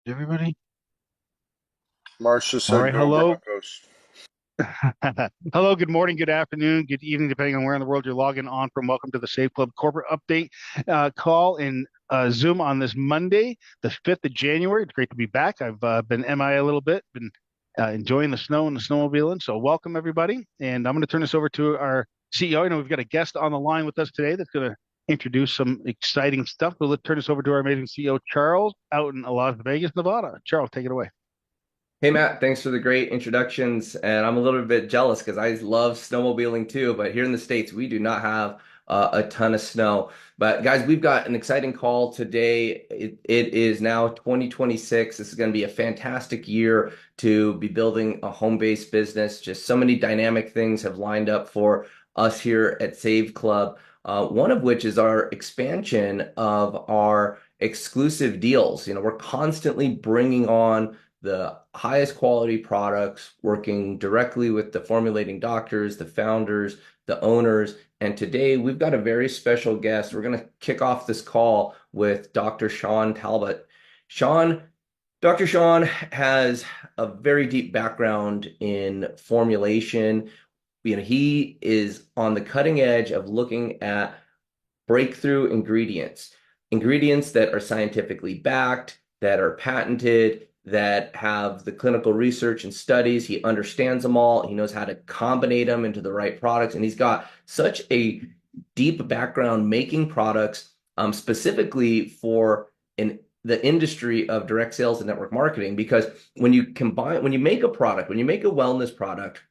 Everybody. Marcia All said right. go Hello. Broncos. Hello. Good morning. Good afternoon. Good evening, depending on where in the world you're logging on from. Welcome to the Save Club Corporate Update call in Zoom on this Monday, the 5th of January. It's great to be back. I've been MIA a little bit, been enjoying the snow and the snowmobiling. So, welcome, everybody. And I'm going to turn this over to our CEO. I know we've got a guest on the line with us today that's going to introduce some exciting stuff. But let's turn this over to our amazing CEO, Charles, out in Las Vegas, Nevada. Charles, take it away. Hey Matt, thanks for the great introductions. And I'm a little bit jealous because I love snowmobiling too, but here in the States, we do not have a ton of snow. But guys, we've got an exciting call today. It is now 2026. This is going to be a fantastic year to be building a home-based business. Just so many dynamic things have lined up for us here at Save Club. One of which is our expansion of our exclusive deals. We're constantly bringing on the highest quality products, working directly with the formulating doctors, the founders, the owners. And today we've got a very special guest. We're going to kick off this call with Dr. Sean Talbot. Sean, Dr. Sean has a very deep background in formulation. He is on the cutting edge of looking at breakthrough ingredients that are scientifically backed, that are patented, that have the clinical research and studies. He understands them all. He knows how to combine them into the right products. And he's got such a deep background making products specifically for the industry of direct sales and network marketing. Because when you make a product, when you make a wellness product,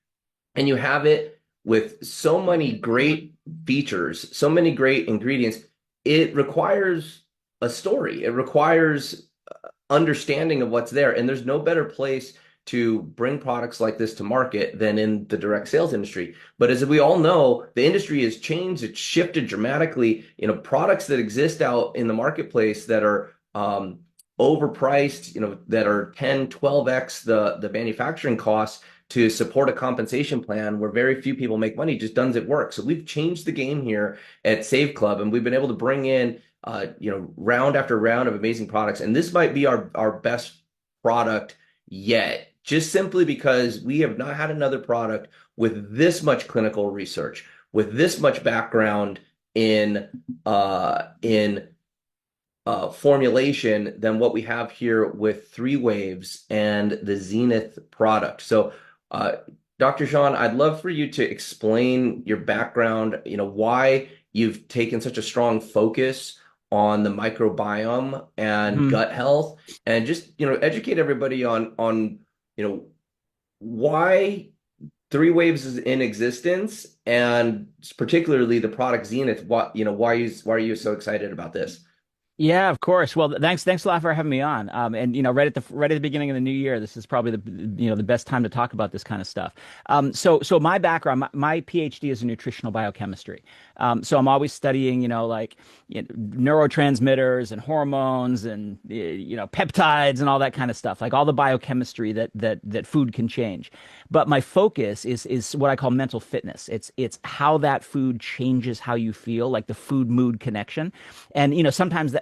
and you have it with so many great features, so many great ingredients, it requires a story. It requires understanding of what's there. And there's no better place to bring products like this to market than in the direct sales industry. But as we all know, the industry has changed, it's shifted dramatically. Products that exist out in the marketplace that are overpriced, that are 10, 12x the manufacturing costs to support a compensation plan where very few people make money just doesn't work. So we've changed the game here at Save Club, and we've been able to bring in round after round of amazing products. And this might be our best product yet, just simply because we have not had another product with this much clinical research, with this much background in formulation than what we have here with 3 Waves and the Zenith product. So, Dr. Sean, I'd love for you to explain your background, why you've taken such a strong focus on the microbiome and Mhm. gut health, and just, educate everybody on, why 3 Waves is in existence, and particularly the product Zenith. Why are you so excited about this? Yeah, of course. Well, thanks a lot for having me on. And right at the beginning of the new year, this is probably the best time to talk about this kind of stuff. So my background, my PhD is in nutritional biochemistry. So I'm always studying, neurotransmitters and hormones and peptides and all that kind of stuff, like all the biochemistry that food can change. But my focus is what I call mental fitness. It's how that food changes how you feel, like the food mood connection. And sometimes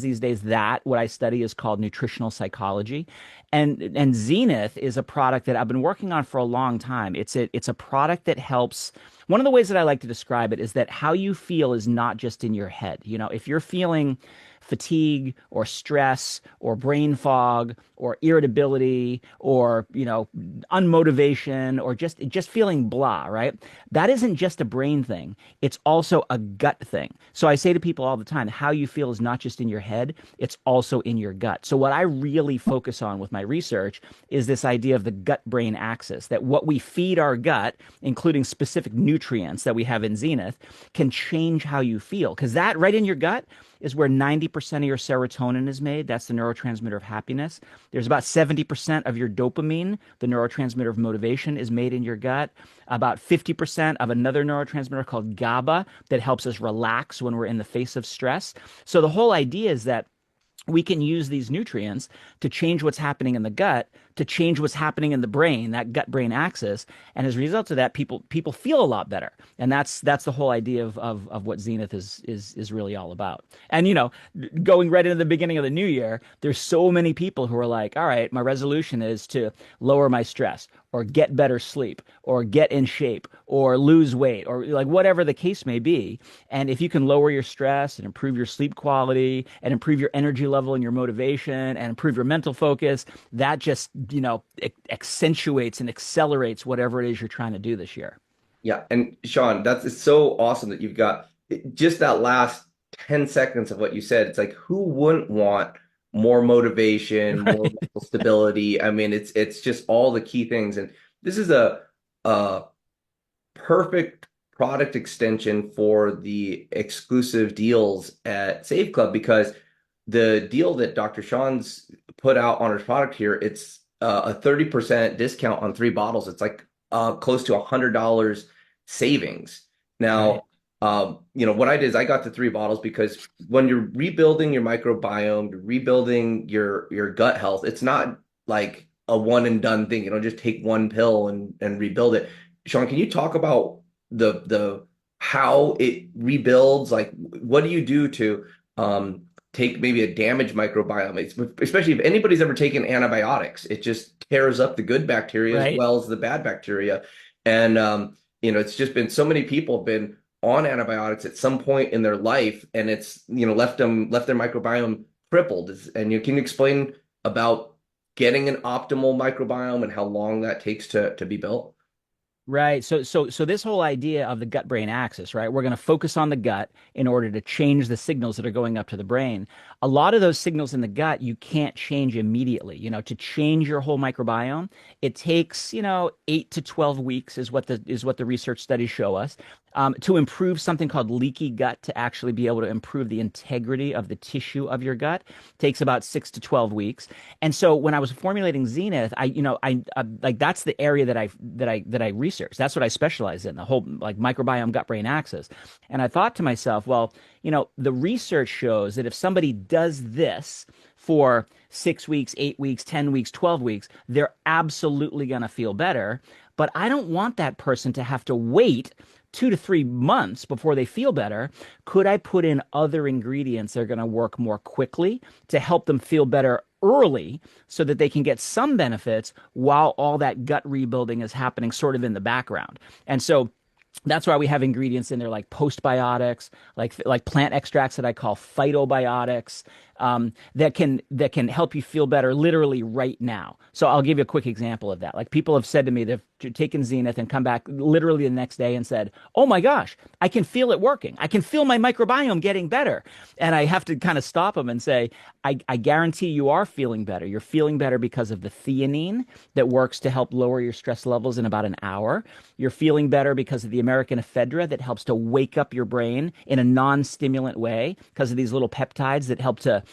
these days that what I study is called nutritional psychology. And Zenith is a product that I've been working on for a long time. It's a product that helps. One of the ways that I like to describe it is that how you feel is not just in your head. If you're feeling fatigue or stress or brain fog or irritability or unmotivation or just feeling blah, right? That isn't just a brain thing. It's also a gut thing. So I say to people all the time, how you feel is not just in your head, it's also in your gut. So what I really focus on with my research is this idea of the gut brain axis, that what we feed our gut, including specific nutrients that we have in Zenith, can change how you feel. Because that right in your gut is where 90% of your serotonin is made. That's the neurotransmitter of happiness. There's about 70% of your dopamine, the neurotransmitter of motivation, is made in your gut. About 50% of another neurotransmitter called GABA that helps us relax when we're in the face of stress. So the whole idea is that we can use these nutrients to change what's happening in the gut, to change what's happening in the brain, that gut-brain axis. And as a result of that, people feel a lot better. And that's the whole idea of what Zenith is really all about. And going right into the beginning of the new year, there's so many people who are like, all right, my resolution is to lower my stress or get better sleep or get in shape or lose weight or like whatever the case may be. And if you can lower your stress and improve your sleep quality and improve your energy level and your motivation and improve your mental focus, that just, accentuates and accelerates whatever it is you're trying to do this year. Yeah, and Sean, it's so awesome that you've got just that last 10 seconds of what you said. It's like, who wouldn't want more motivation, more Right. mental stability? I mean, it's just all the key things. And this is a perfect product extension for the exclusive deals at Save Club, because the deal that Dr. Sean's put out on his product here, it's a 30% discount on 3 bottles. It's like close to $100 savings. Right. Now, what I did is I got the 3 bottles because when you're rebuilding your microbiome, you're rebuilding your gut health, it's not like a one and done thing. You don't just take one pill and rebuild it. Sean, can you talk about the how it rebuilds? Like, what do you do to take maybe a damaged microbiome, especially if anybody's ever taken antibiotics? It just tears up the good bacteria as Right. well as the bad bacteria. And it's just been so many people have been on antibiotics at some point in their life, and it's left their microbiome crippled. And you can explain about getting an optimal microbiome and how long that takes to be built. Right. So this whole idea of the gut brain axis, right? We're going to focus on the gut in order to change the signals that are going up to the brain. A lot of those signals in the gut you can't change immediately. To change your whole microbiome, it takes, 8 to 12 weeks is what the research studies show us. To improve something called leaky gut, to actually be able to improve the integrity of the tissue of your gut, takes about 6 to 12 weeks. And so when I was formulating Zenith, like that's the area that I researched. That's what I specialize in, the whole like microbiome gut brain axis. And I thought to myself, well, the research shows that if somebody does this for 6 weeks, 8 weeks, 10 weeks, 12 weeks, they're absolutely going to feel better. But I don't want that person to have to wait 2 to 3 months before they feel better. Could I put in other ingredients that are going to work more quickly to help them feel better early so that they can get some benefits while all that gut rebuilding is happening sort of in the background? And so that's why we have ingredients in there like postbiotics, like plant extracts that I call phytobiotics, that can help you feel better literally right now. So I'll give you a quick example of that. Like people have said to me they've taken Zenith and come back literally the next day and said, "Oh my gosh, I can feel it working. I can feel my microbiome getting better." And I have to kind of stop them and say, I guarantee you are feeling better. You're feeling better because of the theanine that works to help lower your stress levels in about an hour. You're feeling better because of the American ephedra that helps to wake up your brain in a non-stimulant way because of these little peptides that help to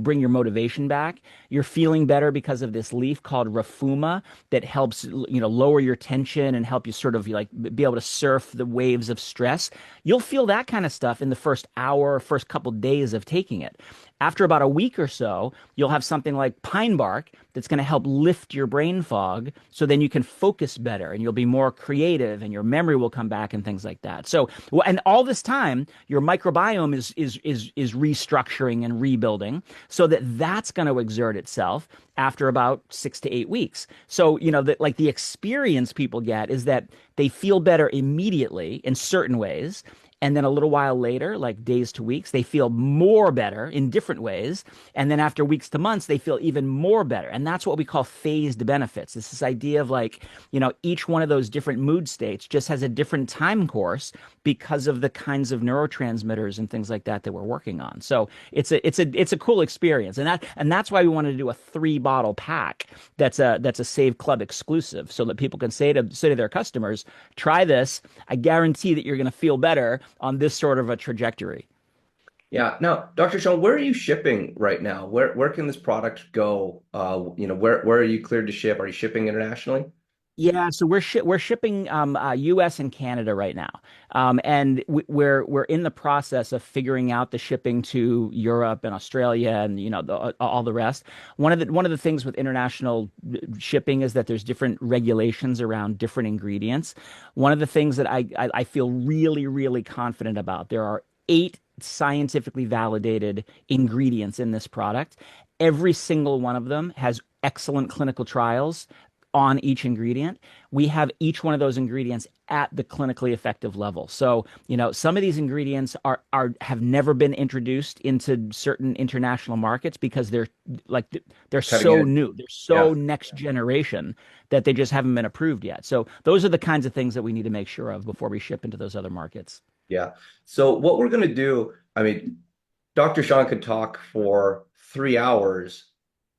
bring your motivation back. You're feeling better because of this leaf called Rafuma that helps lower your tension and help you sort of like be able to surf the waves of stress. You'll feel that kind of stuff in the first hour, first couple days of taking it. After about a week or so, you'll have something like pine bark that's going to help lift your brain fog so then you can focus better and you'll be more creative and your memory will come back and things like that. So, and all this time, your microbiome is restructuring and rebuilding so that that's going to exert itself after about 6 to 8 weeks. So, like the experience people get is that they feel better immediately in certain ways. And then a little while later, like days to weeks, they feel more better in different ways. And then after weeks to months, they feel even more better. And that's what we call phased benefits. It's this idea of like, each one of those different mood states just has a different time course because of the kinds of neurotransmitters and things like that we're working on. So it's a cool experience. And that's why we wanted to do a 3 bottle pack that's a Save Club exclusive so that people can say to their customers, try this. I guarantee that you're going to feel better on this sort of a trajectory. Yeah. Now, Dr. Sean, where are you shipping right now? Where can this product go? Where are you cleared to ship? Are you shipping internationally? Yeah, so we're shipping US and Canada right now. And we're in the process of figuring out the shipping to Europe and Australia and all the rest. One of the things with international shipping is that there's different regulations around different ingredients. One of the things that I feel really, really confident about, there are 8 scientifically validated ingredients in this product. Every single one of them has excellent clinical trials on each ingredient. We have each one of those ingredients at the clinically effective level. So, some of these ingredients have never been introduced into certain international markets because like they're Cutting so edge. new, they're Yeah. so next generation that they just haven't been approved yet. So, those are the kinds of things that we need to make sure of before we ship into those other markets. Yeah. So what we're going to do, I mean, Dr. Sean could talk for 3 hours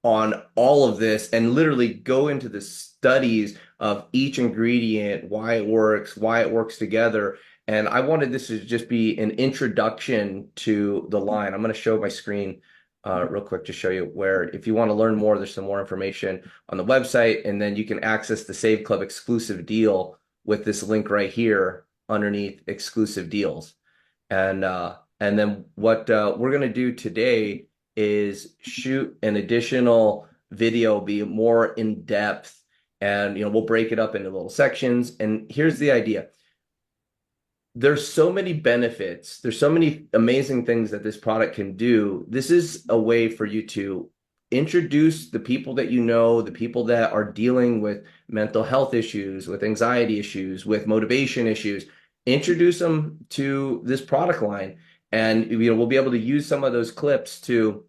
on all of this and literally go into the studies of each ingredient, why it works together. And I wanted this to just be an introduction to the line. I'm going to show my screen real quick to show you where, if you want to learn more, there's some more information on the website, and then you can access the Save Club exclusive deal with this link right here underneath exclusive deals. And then what we're going to do today is shoot an additional video, be more in depth, and we'll break it up into little sections. And here's the idea. There's so many benefits. There's so many amazing things that this product can do. This is a way for you to introduce the people that the people that are dealing with mental health issues, with anxiety issues, with motivation issues, introduce them to this product line. And we'll be able to use some of those clips to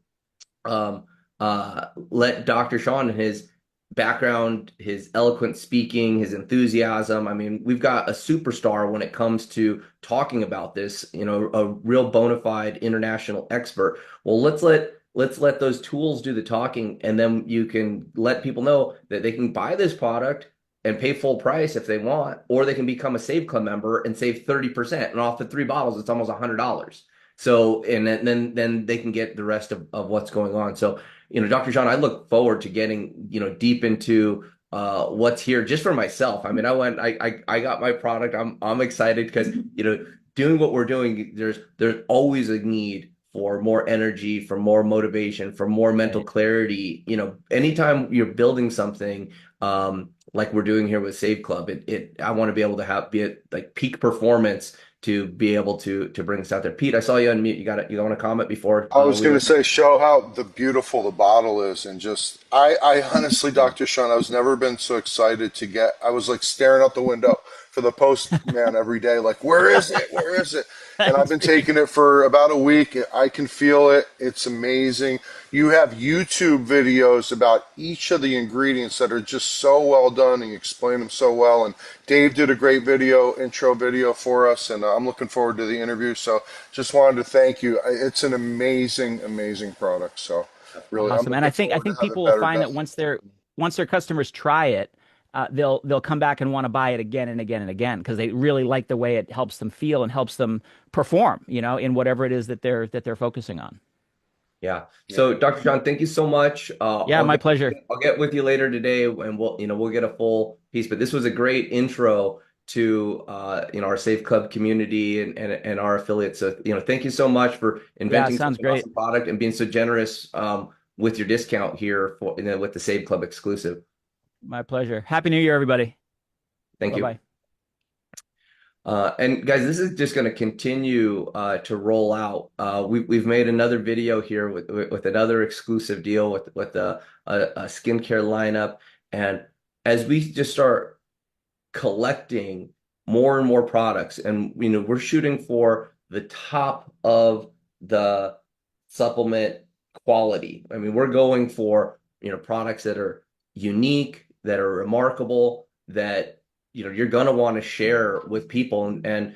let Dr. Sean and his background, his eloquent speaking, his enthusiasm. I mean, we've got a superstar when it comes to talking about this, a real bona fide international expert. Well, let's let those tools do the talking, and then you can let people know that they can buy this product and pay full price if they want, or they can become a Save Club member and save 30%. And off the 3 bottles, it's almost $100. So, and then they can get the rest of what's going on. So, Dr. Sean, I look forward to getting, deep into what's here just for myself. I mean, I got my product. I'm excited because, doing what we're doing, there's always a need for more energy, for more motivation, for more mental clarity. Anytime you're building something, like we're doing here with Save Club, I want to be able to be at like peak performance to be able to bring this out there. Pete, I saw you unmute. You want to comment before I was we going go? to say, show how the beautiful the bottle is, and just I honestly, Dr. Sean, I was never been so excited to get. I was like staring out the window for the postman every day, like, where is it? Where is it? And I've That's been great. taking it for about a week. I can feel it. It's amazing. You have YouTube videos about each of the ingredients that are just so well done, and you explain them so well. And Dave did a great intro video for us, and I'm looking forward to the interview. So just wanted to thank you. It's an amazing, amazing product. So really, I'm Awesome. And looking I forward to think have it people will better find that done. once their customers try it, they'll come back and want to buy it again and again and again because they really like the way it helps them feel and helps them perform, in whatever it is that they're focusing on. Yeah. Yeah. So, Dr. Sean, thank you so much. Yeah, my pleasure. I'll get with you later today, and we'll get a full piece. But this was a great intro to our Safe Club community and our affiliates. So, thank you so much for Yeah, inventing such sounds an great. awesome product and being so generous with your discount here for with the Save Club exclusive. My pleasure. Happy New Year, everybody. Thank Bye you. bye. And guys, this is just going to continue to roll out. We've made another video here with another exclusive deal with a skincare lineup, and as we just start collecting more and more products, and we're shooting for the top of the supplement quality. I mean, we're going for products that are unique, that are remarkable, that you're going to want to share with people. And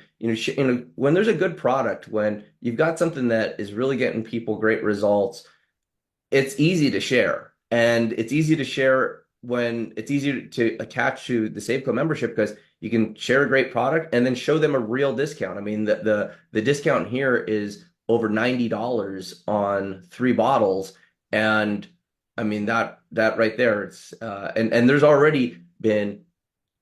when there's a good product, when you've got something that is really getting people great results, it's easy to share. And it's easy to share when it's easier to attach to the Save Club membership because you can share a great product and then show them a real discount. I mean, the discount here is over $90 on 3 bottles. And I mean that right there, it's and there's already been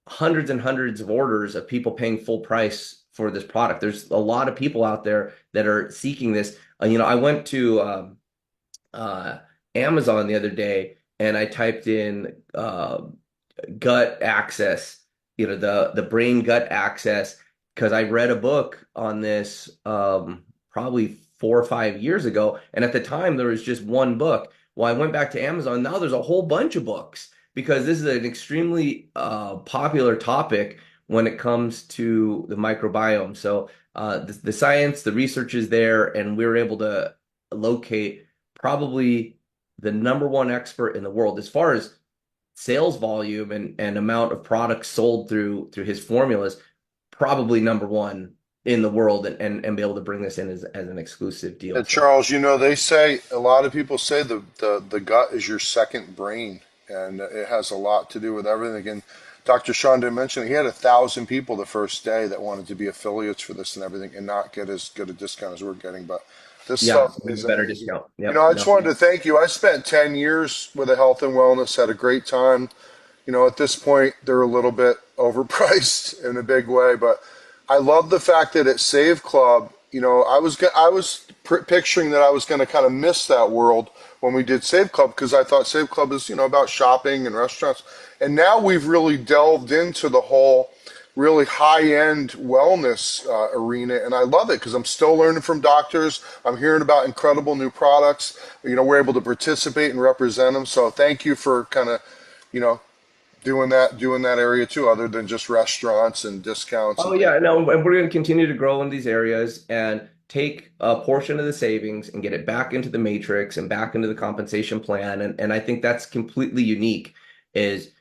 hundreds and hundreds of orders of people paying full price for this product. There's a lot of people out there that are seeking this. I went to uh, Amazon the other day and I typed in gut access, the brain gut access, because I read a book on this probably 4 or 5 years ago. And at the time, there was just one book. Well, I went back to Amazon. Now there's a whole bunch of books because this is an extremely popular topic when it comes to the microbiome. So the science, the research is there, and we were able to locate probably the number one expert in the world as far as sales volume and amount of products sold through his formulas, probably number one in the world, and be able to bring this in as an exclusive deal. And So Charles, they say a lot of people say the gut is your second brain, and it has a lot to do with everything. And Dr. Sean did mention he had 1,000 people the first day that wanted to be affiliates for this and everything, and not get as good a discount as we're getting. But this yeah, stuff we have is a better amazing. discount. Yep. I just No. wanted to thank you. I spent 10 years with a health and wellness, had a great time. At this point, they're a little bit overpriced in a big way, but I love the fact that at Save Club, I was picturing that I was going to kind of miss that world when we did Save Club because I thought Save Club is, about shopping and restaurants. And now we've really delved into the whole really high-end wellness arena, and I love it because I'm still learning from doctors. I'm hearing about incredible new products. We're able to participate and represent them. So thank you for kind of, you know, doing that area too, other than just restaurants and discounts Oh and things. yeah, no, and we're going to continue to grow in these areas and take a portion of the savings and get it back into the matrix and back into the compensation plan. And I think that's completely unique is,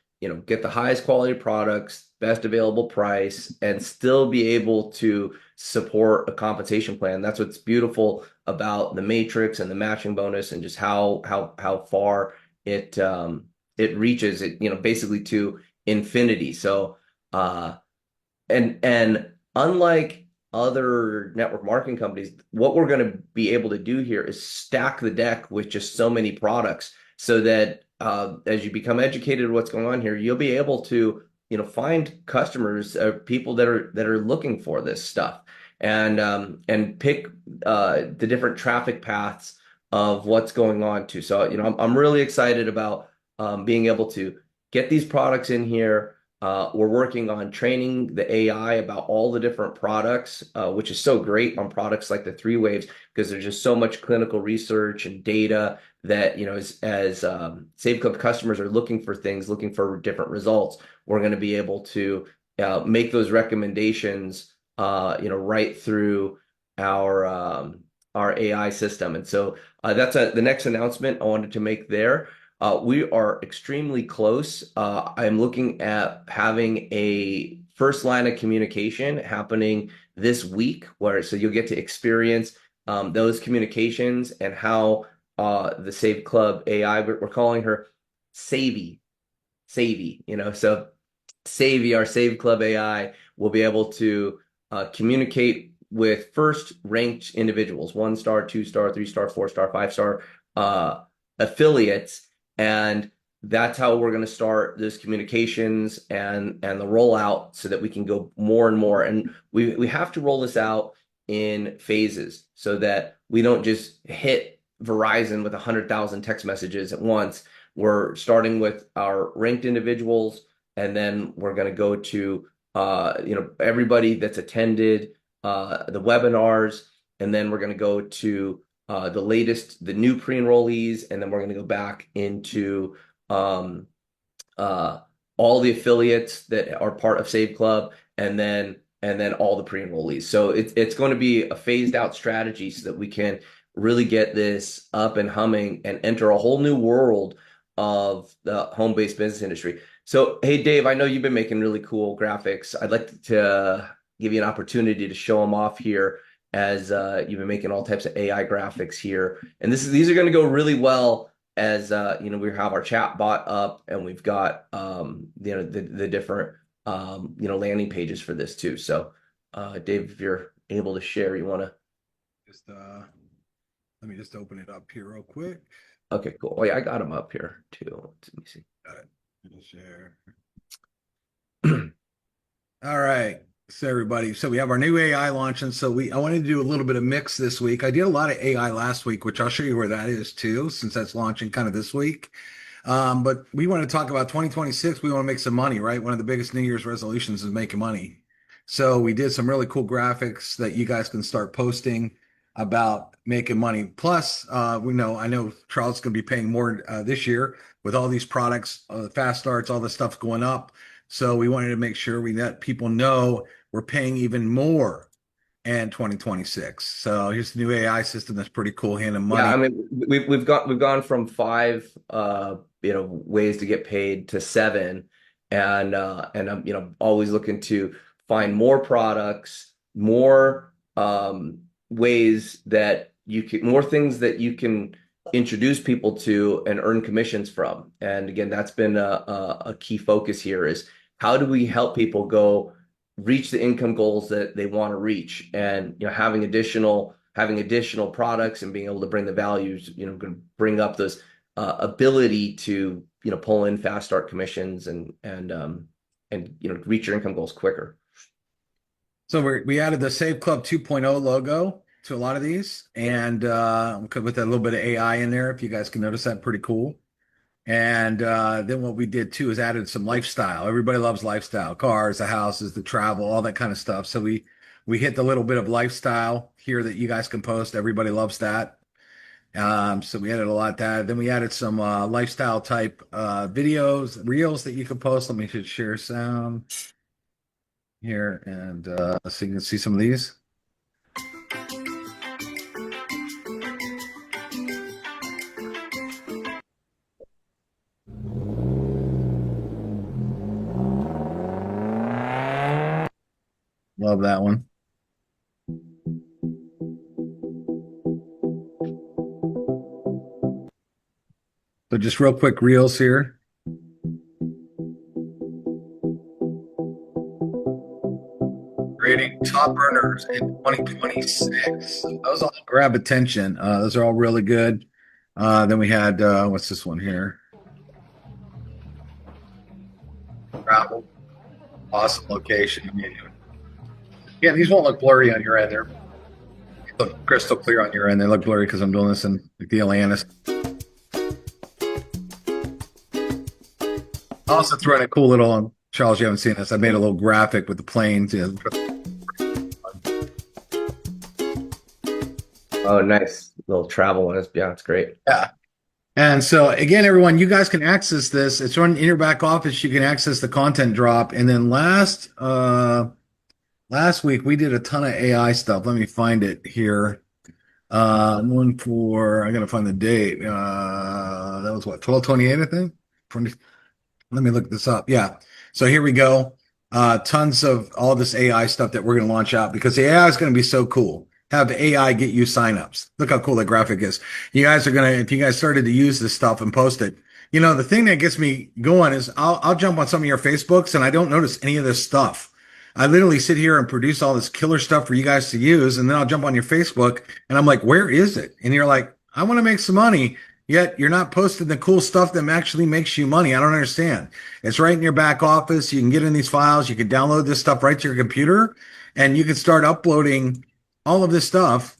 get the highest quality products, best available price, and still be able to support a compensation plan. That's what's beautiful about the matrix and the matching bonus and just how far it reaches it, basically to infinity. So uh and unlike other network marketing companies, what we're going to be able to do here is stack the deck with just so many products so that as you become educated what's going on here, you'll be able to, find customers, people that are looking for this stuff and pick the different traffic paths of what's going on too. So, I'm really excited about being able to get these products in here. We're working on training the AI about all the different products, which is so great on products like the 3 Waves because there's just so much clinical research and data that, as Save Club customers are looking for things, looking for different results, we're going to be able to make those recommendations, right through our AI system. And so that's the next announcement I wanted to make there. We are extremely close. I'm looking at having a first line of communication happening this week, so you'll get to experience those communications and how the Save Club AI, we're calling her Savvy, so Savvy, our Save Club AI, will be able to communicate with first ranked individuals, 1-star, 2-star, 3-star, 4-star, 5-star affiliates. And that's how we're going to start those communications and the rollout so that we can go more and more. And we have to roll this out in phases so that we don't just hit Verizon with 100,000 text messages at once. We're starting with our ranked individuals, and then we're going to go to everybody that's attended the webinars, and then we're going to go to the new pre-enrollees, and then we're going to go back into all the affiliates that are part of Save Club, and then all the pre-enrollees. So it's going to be a phased out strategy so that we can really get this up and humming and enter a whole new world of the home-based business industry. So, hey, Dave, I know you've been making really cool graphics. I'd like to give you an opportunity to show them off here as you've been making all types of AI graphics here. And these are going to go really well as we have our chat bot up, and we've got the different landing pages for this too. So Dave, if you're able to share, you want to Just let me just open it up here real quick. Okay, cool. Oh yeah, I got them up here too. Let me see. Got it. Share. All right. So everybody, so we have our new AI launching. I wanted to do a little bit of mix this week. I did a lot of AI last week, which I'll show you where that is too, since that's launching kind of this week. But we want to talk about 2026. We want to make some money, right? One of the biggest New Year's resolutions is making money. So we did some really cool graphics that you guys can start posting about making money. Plus, I know Charles is going to be paying more this year with all these products, fast starts, all this stuff going up. So we wanted to make sure we let people know we're paying even more in 2026. So here's the new AI system that's pretty cool, handing money. Yeah, I mean, we've gone from 5 ways to get paid to 7, and I'm always looking to find more products, more ways that more things that you can introduce people to and earn commissions from. And again, that's been a key focus here, is how do we help people go reach the income goals that they want to reach, and having additional products and being able to bring the values, going to bring up this ability to pull in fast start commissions and reach your income goals quicker. So we added the Save Club 2.0 logo to a lot of these, and with that little bit of AI in there, if you guys can notice that, pretty cool. And then what we did too is added some lifestyle. Everybody loves lifestyle, cars, the houses, the travel, all that kind of stuff. So we hit the little bit of lifestyle here that you guys can post. Everybody loves that. So we added a lot of that. Then we added some lifestyle type videos, reels that you can post. Let me just share some here, and so you can see some of these. Love that one. So just real quick reels here. Creating top earners in 2026. Those all grab attention. Those are all really good. Then we had what's this one here? Travel. Awesome location. Yeah, these won't look blurry on your end. They're look crystal clear on your end. They look blurry because I'm doing this in the Atlantis. I also threw in a cool little, Charles, you haven't seen this. I made a little graphic with the planes. Oh, nice little travel one. Yeah, it's great. Yeah. And so again, everyone, you guys can access this. It's in your back office. You can access the content drop. And then last week we did a ton of AI stuff. Let me find it here. I gotta find the date. That was what, 12/28, I think. Let me look this up. Yeah. So here we go. Tons of all this AI stuff that we're gonna launch out, because the AI is gonna be so cool. Have AI get you signups. Look how cool that graphic is. You guys are gonna, if you guys started to use this stuff and post it, the thing that gets me going is I'll jump on some of your Facebooks and I don't notice any of this stuff. I literally sit here and produce all this killer stuff for you guys to use, and then I'll jump on your Facebook and I'm like, where is it? And you're like, I want to make some money, yet you're not posting the cool stuff that actually makes you money. I don't understand. It's right in your back office. You can get in these files. You can download this stuff right to your computer, and you can start uploading all of this stuff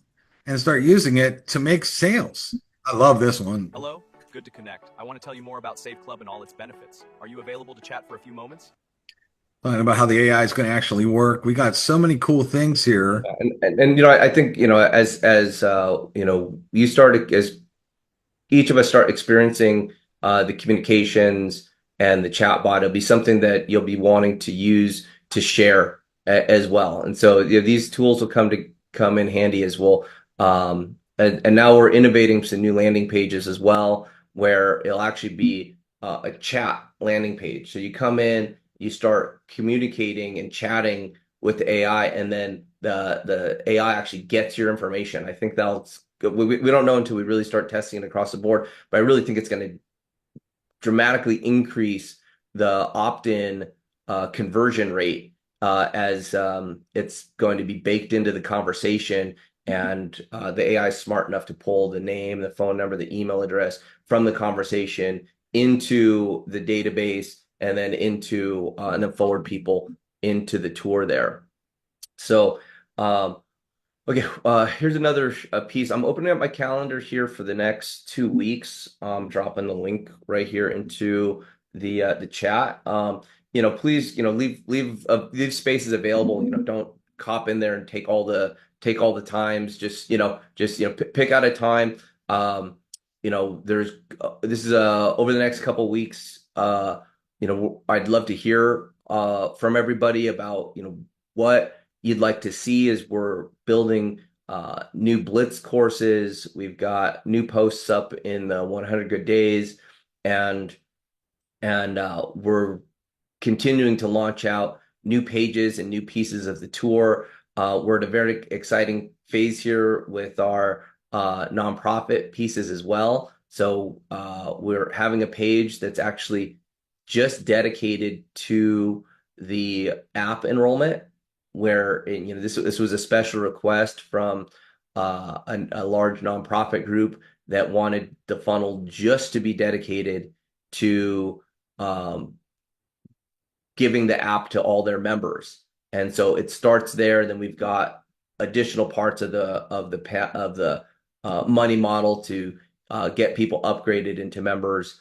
and start using it to make sales. I love this one. Hello, good to connect. I want to tell you more about Save Club and all its benefits. Are you available to chat for a few moments? Talking about how the AI is going to actually work. We got so many cool things here. And I think as you start, as each of us start experiencing the communications and the chatbot, it'll be something that you'll be wanting to use to share as well. And so these tools will come in handy as well. And now we're innovating some new landing pages as well, where it'll actually be a chat landing page. So you come in, you start communicating and chatting with the AI, and then the AI actually gets your information. I think we don't know until we really start testing it across the board, but I really think it's going to dramatically increase the opt-in conversion rate as it's going to be baked into the conversation, and the AI is smart enough to pull the name, the phone number, the email address from the conversation into the database, and then and then forward people into the tour there. So, okay, here's another piece. I'm opening up my calendar here for the next 2 weeks. Dropping the link right here into the chat. Please, leave spaces available. Don't cop in there and take all the times. Pick out a time. There's this is over the next couple weeks. I'd love to hear from everybody about what you'd like to see as we're building new Blitz courses. We've got new posts up in the 100 Good Days, and we're continuing to launch out new pages and new pieces of the tour. We're at a very exciting phase here with our nonprofit pieces as well. So we're having a page that's actually just dedicated to the app enrollment, where this was a special request from a large nonprofit group that wanted the funnel just to be dedicated to giving the app to all their members. And so it starts there. Then we've got additional parts of the money model to get people upgraded into members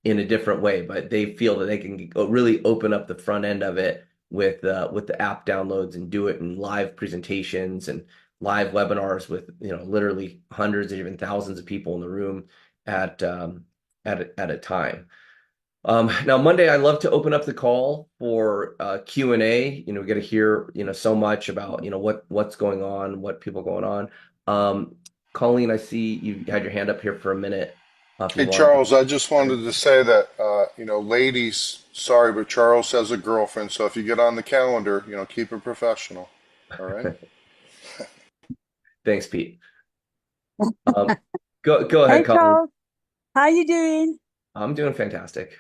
in a different way. But they feel that they can really open up the front end of it with the app downloads and do it in live presentations and live webinars with literally hundreds or even thousands of people in the room at a time. Now Monday, I love to open up the call for Q&A. We get to hear so much about what's going on, what people are going on. Colleen, I see you had your hand up here for a minute. Hey, Charles, I just wanted to say that, ladies, sorry, but Charles has a girlfriend, so if you get on the calendar, keep it professional. All right? Thanks, Pete. Go ahead, Hey, Colleen. Charles. How you doing? I'm doing fantastic.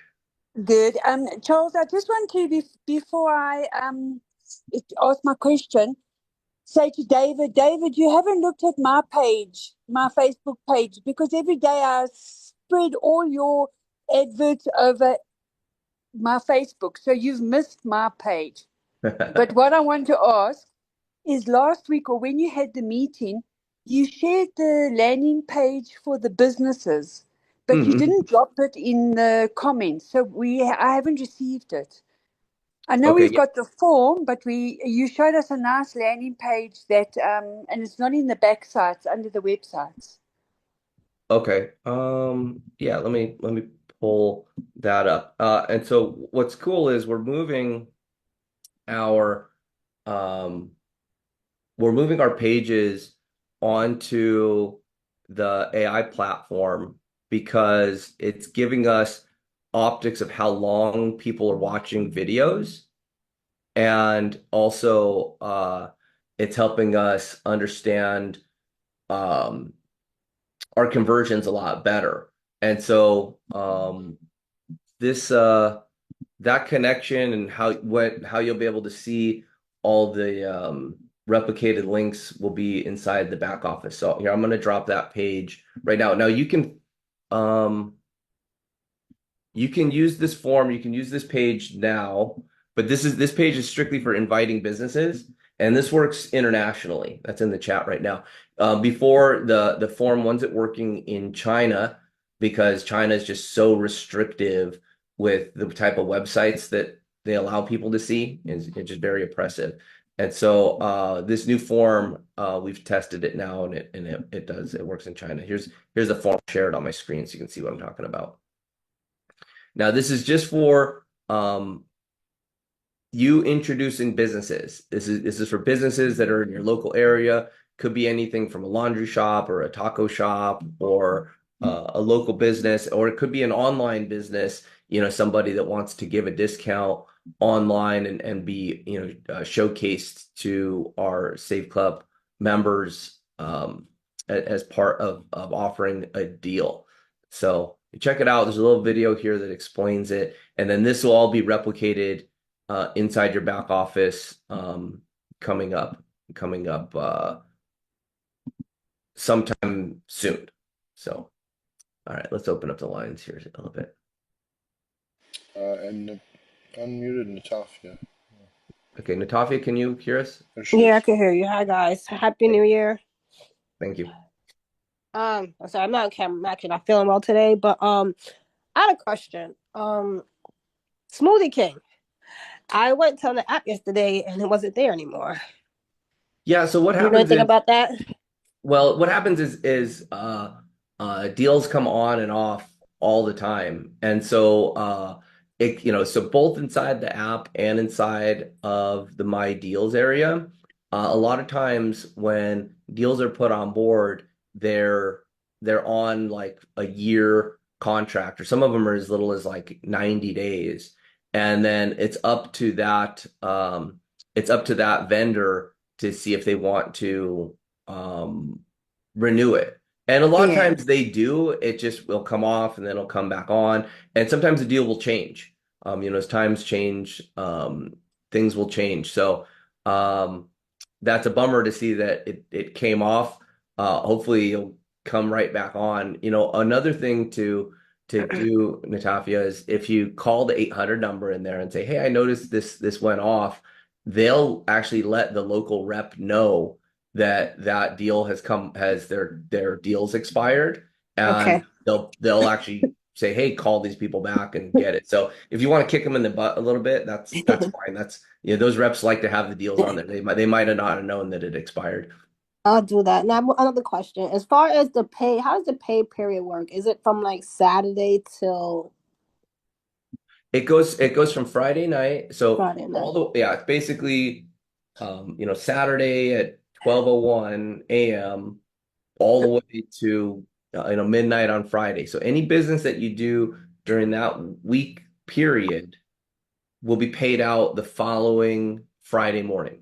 Good. Charles, I just want to, before I ask my question, say to David, you haven't looked at my page, my Facebook page, because every day I spread all your adverts over my Facebook, so you've missed my page. But what I want to ask is, last week or when you had the meeting, you shared the landing page for the businesses, but you didn't drop it in the comments. So I haven't received it. I know Okay, we've got the form, but you showed us a nice landing page that and it's not in the back sites, under the websites. Okay. Yeah, let me pull that up. And so what's cool is we're moving our pages onto the AI platform because it's giving us optics of how long people are watching videos, and also it's helping us understand our conversions a lot better. And so this that connection and how you'll be able to see all the replicated links will be inside the back office. So here I'm going to drop that page right now. Now you can use this form, you can use this page now, but this page is strictly for inviting businesses, and this works internationally. That's in the chat right now. Before the form wasn't working in China because China is just so restrictive with the type of websites that they allow people to see. It's just very oppressive. And so this new form, we've tested it now, and it works in China. Here's the form shared on my screen so you can see what I'm talking about. Now this is just for you introducing businesses. This is for businesses that are in your local area. Could be anything from a laundry shop or a taco shop or a local business, or it could be an online business, somebody that wants to give a discount online and be showcased to our Save Club members as part of offering a deal. So check it out. There's a little video here that explains it, and then this will all be replicated inside your back office coming up sometime soon. So all right, let's open up the lines here a little bit. And unmuted Natasha. Okay, Natafia, can you hear us? There she Yeah, I is. can hear you. Hi guys. Happy New Year. Thank you. I'm sorry, I'm not on camera. I'm actually not feeling well today, but I had a question. Smoothie King. I went on the app yesterday and it wasn't there anymore. Yeah, so what Do you know happens anything is, about that? well, what happens is deals come on and off all the time. And so so both inside the app and inside of the My Deals area, a lot of times when deals are put on board, they're on like a year contract, or some of them are as little as like 90 days. And then it's up to that vendor to see if they want to um renew it. And a lot of Yeah. times they do, it just will come off and then it'll come back on. And sometimes the deal will change. As times change, things will change. So that's a bummer to see that it came off. Hopefully you'll come right back on. Another thing to do, Natafia, is if you call the 800 number in there and say, hey, I noticed this went off, they'll actually let the local rep know that deal has their deals expired, and Okay. they'll actually say, hey, call these people back and get it. So if you want to kick them in the butt a little bit, that's fine. That's those reps like to have the deals on there. They might have not known that it expired. I'll do that. Now another question. As far as the pay, how does the pay period work? Is it from like Saturday till It goes from Friday night. So Friday night? it's basically Saturday at 12:01 a.m. all the way to midnight on Friday. So any business that you do during that week period will be paid out the following Friday morning.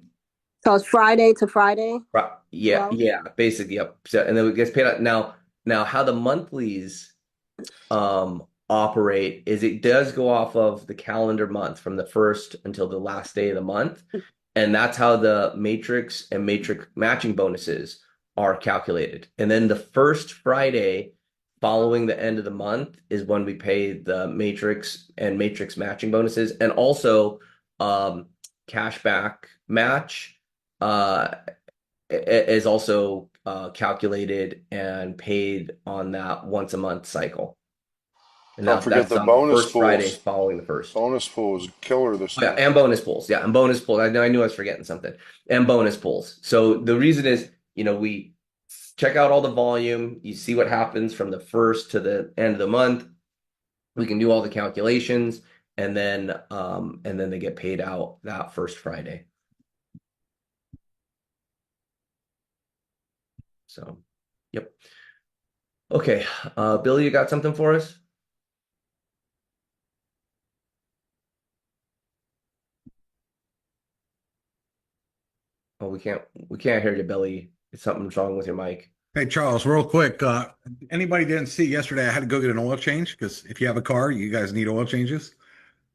So it's Friday to Friday? Right. Yeah, Well, yeah, basically, yep. So, and then it gets paid out. Now how the monthlies operate is it does go off of the calendar month from the first until the last day of the month. And that's how the matrix and matrix matching bonuses are calculated. And then the first Friday following the end of the month is when we pay the matrix and matrix matching bonuses, and also cashback match is also calculated and paid on that once a month cycle. And Don't forget that's the on bonus first Friday pools. following the first. Bonus pool is killer this Yeah, year. and bonus pools. Yeah, and bonus pools. I knew I was forgetting something. And bonus pools. So the reason is, we check out all the volume. You see what happens from the first to the end of the month. We can do all the calculations, and then they get paid out that first Friday. So, yep. Okay, Billy, you got something for us? Oh, we can't hear you, Billy. Something's wrong with your mic. Hey, Charles, real quick. Anybody didn't see yesterday, I had to go get an oil change because if you have a car, you guys need oil changes.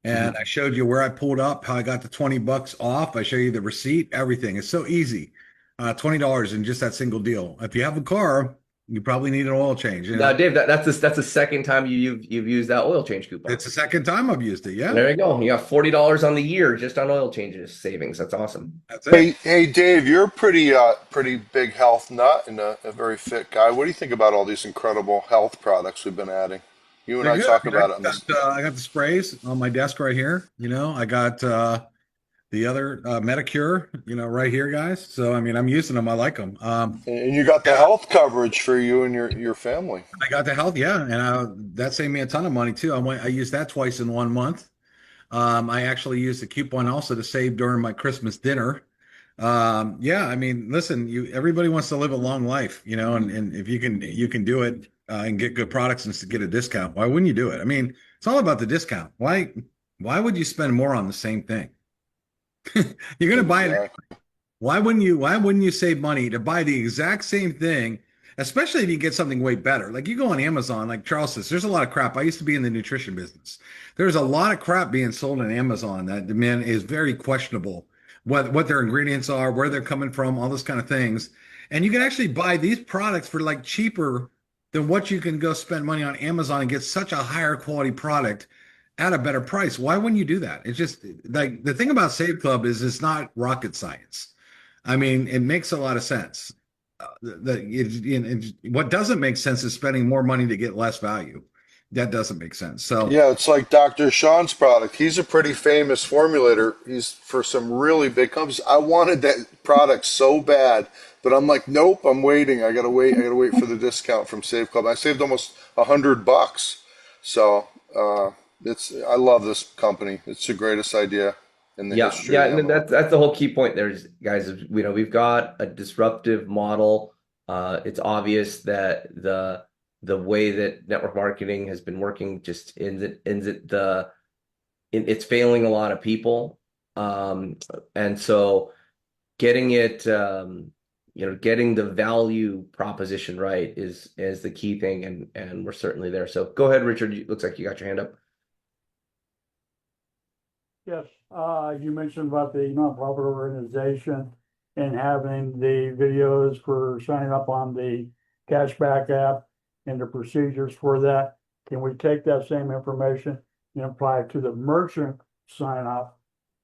And I showed you where I pulled up, how I got the $20 off. I show you the receipt, everything. It's so easy. $20 in just that single deal. If you have a car, you probably need an oil change. Now, Dave, that's the second time you've used that oil change coupon. It's the second time I've used it. Yeah. There you go. You got $40 on the year just on oil changes savings. That's awesome. That's it. Hey, Dave, you're a pretty big health nut and a very fit guy. What do you think about all these incredible health products we've been adding? You and They're I good. talk about it on this. I got the sprays on my desk right here. I got the other Medicure, right here, guys. So, I'm using them. I like them. And you got the health coverage for you and your family. I got the health, yeah, and that saved me a ton of money too. I used that twice in 1 month. I actually used the coupon also to save during my Christmas dinner. Listen, everybody wants to live a long life, and if you can do it and get good products and get a discount, why wouldn't you do it? It's all about the discount. Why would you spend more on the same thing? You're going to buy it. Exactly. Why wouldn't you save money to buy the exact same thing, especially if you get something way better? Like you go on Amazon, like Charles says, there's a lot of crap. I used to be in the nutrition business. There's a lot of crap being sold on Amazon that is very questionable. What their ingredients are, where they're coming from, all those kind of things. And you can actually buy these products for like cheaper than what you can go spend money on Amazon and get such a higher quality product at a better price. Why wouldn't you do that? It's just like the thing about Save Club is it's not rocket science. I mean, it makes a lot of sense. What doesn't make sense is spending more money to get less value. That doesn't make sense. So Yeah, it's like Dr. Sean's product. He's a pretty famous formulator. He's for some really big companies. I wanted that product so bad, but I'm like, nope, I'm waiting. I gotta wait. I gotta wait for the discount from Save Club. I saved almost $100. So I love this company. It's the greatest idea in the Yeah, history yeah, of and Amazon. that's the whole key point there is, guys, is, we've got a disruptive model. It's obvious that the way that network marketing has been working just it's failing a lot of people. And so getting it, getting the value proposition right is the key thing, and we're certainly there. So go ahead, Richard. It looks like you got your hand up. Yes, you mentioned about the nonprofit organization and having the videos for signing up on the cashback app and the procedures for that. Can we take that same information and apply it to the merchant sign up?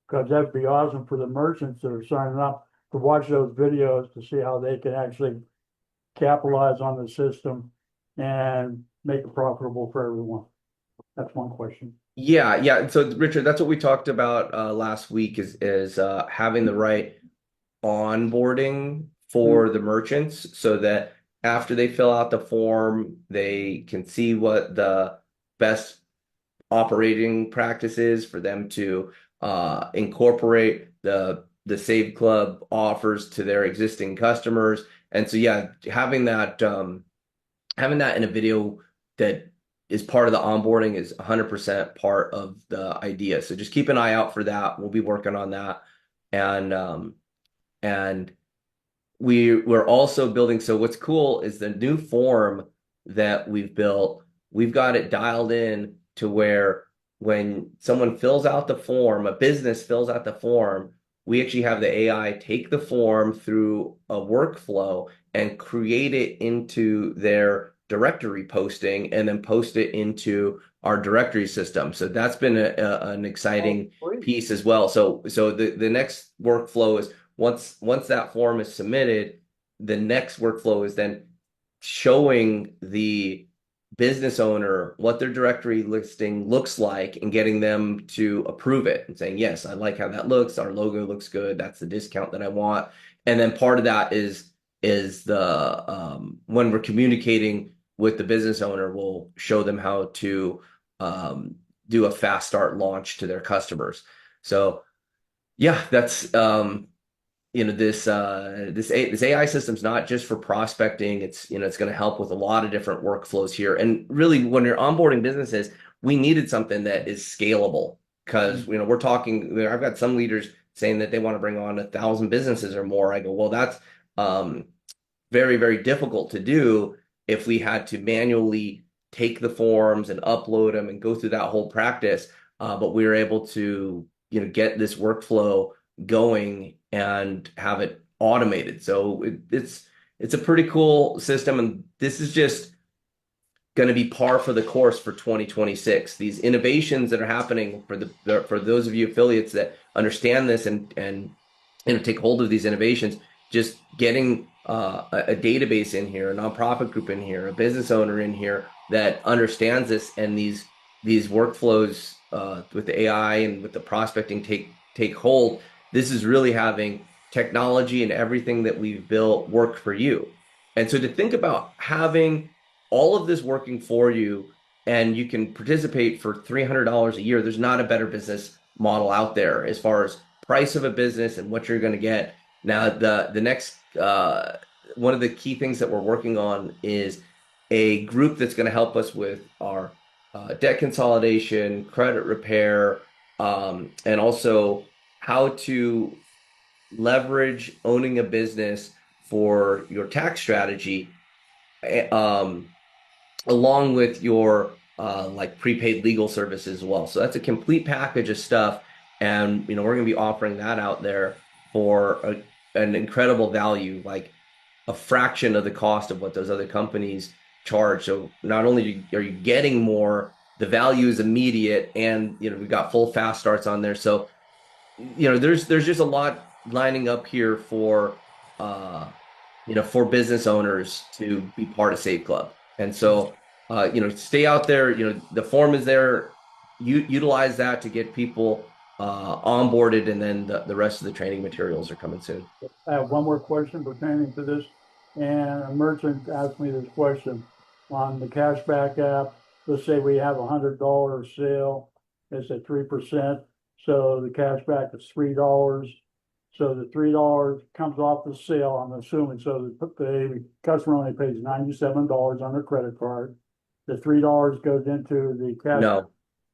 Because that'd be awesome for the merchants that are signing up to watch those videos to see how they can actually capitalize on the system and make it profitable for everyone. That's one question. Yeah. So Richard, that's what we talked about last week is having the right onboarding for the merchants so that after they fill out the form, they can see what the best operating practice is for them to incorporate the Save Club offers to their existing customers. And so yeah, having that in a video that is part of the onboarding is 100% part of the idea. So just keep an eye out for that. We'll be working on that. And we're also building. So what's cool is the new form that we've built, we've got it dialed in to where when someone fills out the form, a business fills out the form, we actually have the AI take the form through a workflow and create it into their directory posting and then post it into our directory system. So that's been an exciting piece as well. So the next workflow is once that form is submitted, the next workflow is then showing the business owner what their directory listing looks like and getting them to approve it and saying, yes, I like how that looks. Our logo looks good. That's the discount that I want. And then part of that is the when we're communicating with the business owner, we'll show them how to do a fast start launch to their customers. So yeah, that's this AI system's not just for prospecting. It's it's going to help with a lot of different workflows here. And really, when you're onboarding businesses, we needed something that is scalable because we're talking. I've got some leaders saying that they want to bring on 1,000 businesses or more. I go, well, that's very, very difficult to do if we had to manually take the forms and upload them and go through that whole practice. But we were able to get this workflow going and have it automated. So it's a pretty cool system, and this is just going to be par for the course for 2026. These innovations that are happening for those of you affiliates that understand this and take hold of these innovations, just getting a database in here, a nonprofit group in here, a business owner in here that understands this, and these workflows with the AI and with the prospecting take hold. This is really having technology and everything that we've built work for you. And so to think about having all of this working for you, and you can participate for $300 a year, there's not a better business model out there as far as price of a business and what you're going to get. Now, the next one of the key things that we're working on is a group that's going to help us with our debt consolidation, credit repair, and also how to leverage owning a business for your tax strategy, along with your like prepaid legal services as well. So that's a complete package of stuff, and we're going to be offering that out there for an incredible value, like a fraction of the cost of what those other companies charge. So not only are you getting more the value is immediate, and we've got full fast starts on there. So there's just a lot lining up here for for business owners to be part of Save Club. And so stay out there. The form is there. Utilize that to get people onboarded, and then the rest of the training materials are coming soon. I have one more question pertaining to this, and a merchant asked me this question on the cashback app. Let's say we have $100 sale, it's at 3%, so the cashback is $3. So the $3 comes off the sale, I'm assuming, so the customer only pays $97 on their credit card. The $3 goes into the cash. No,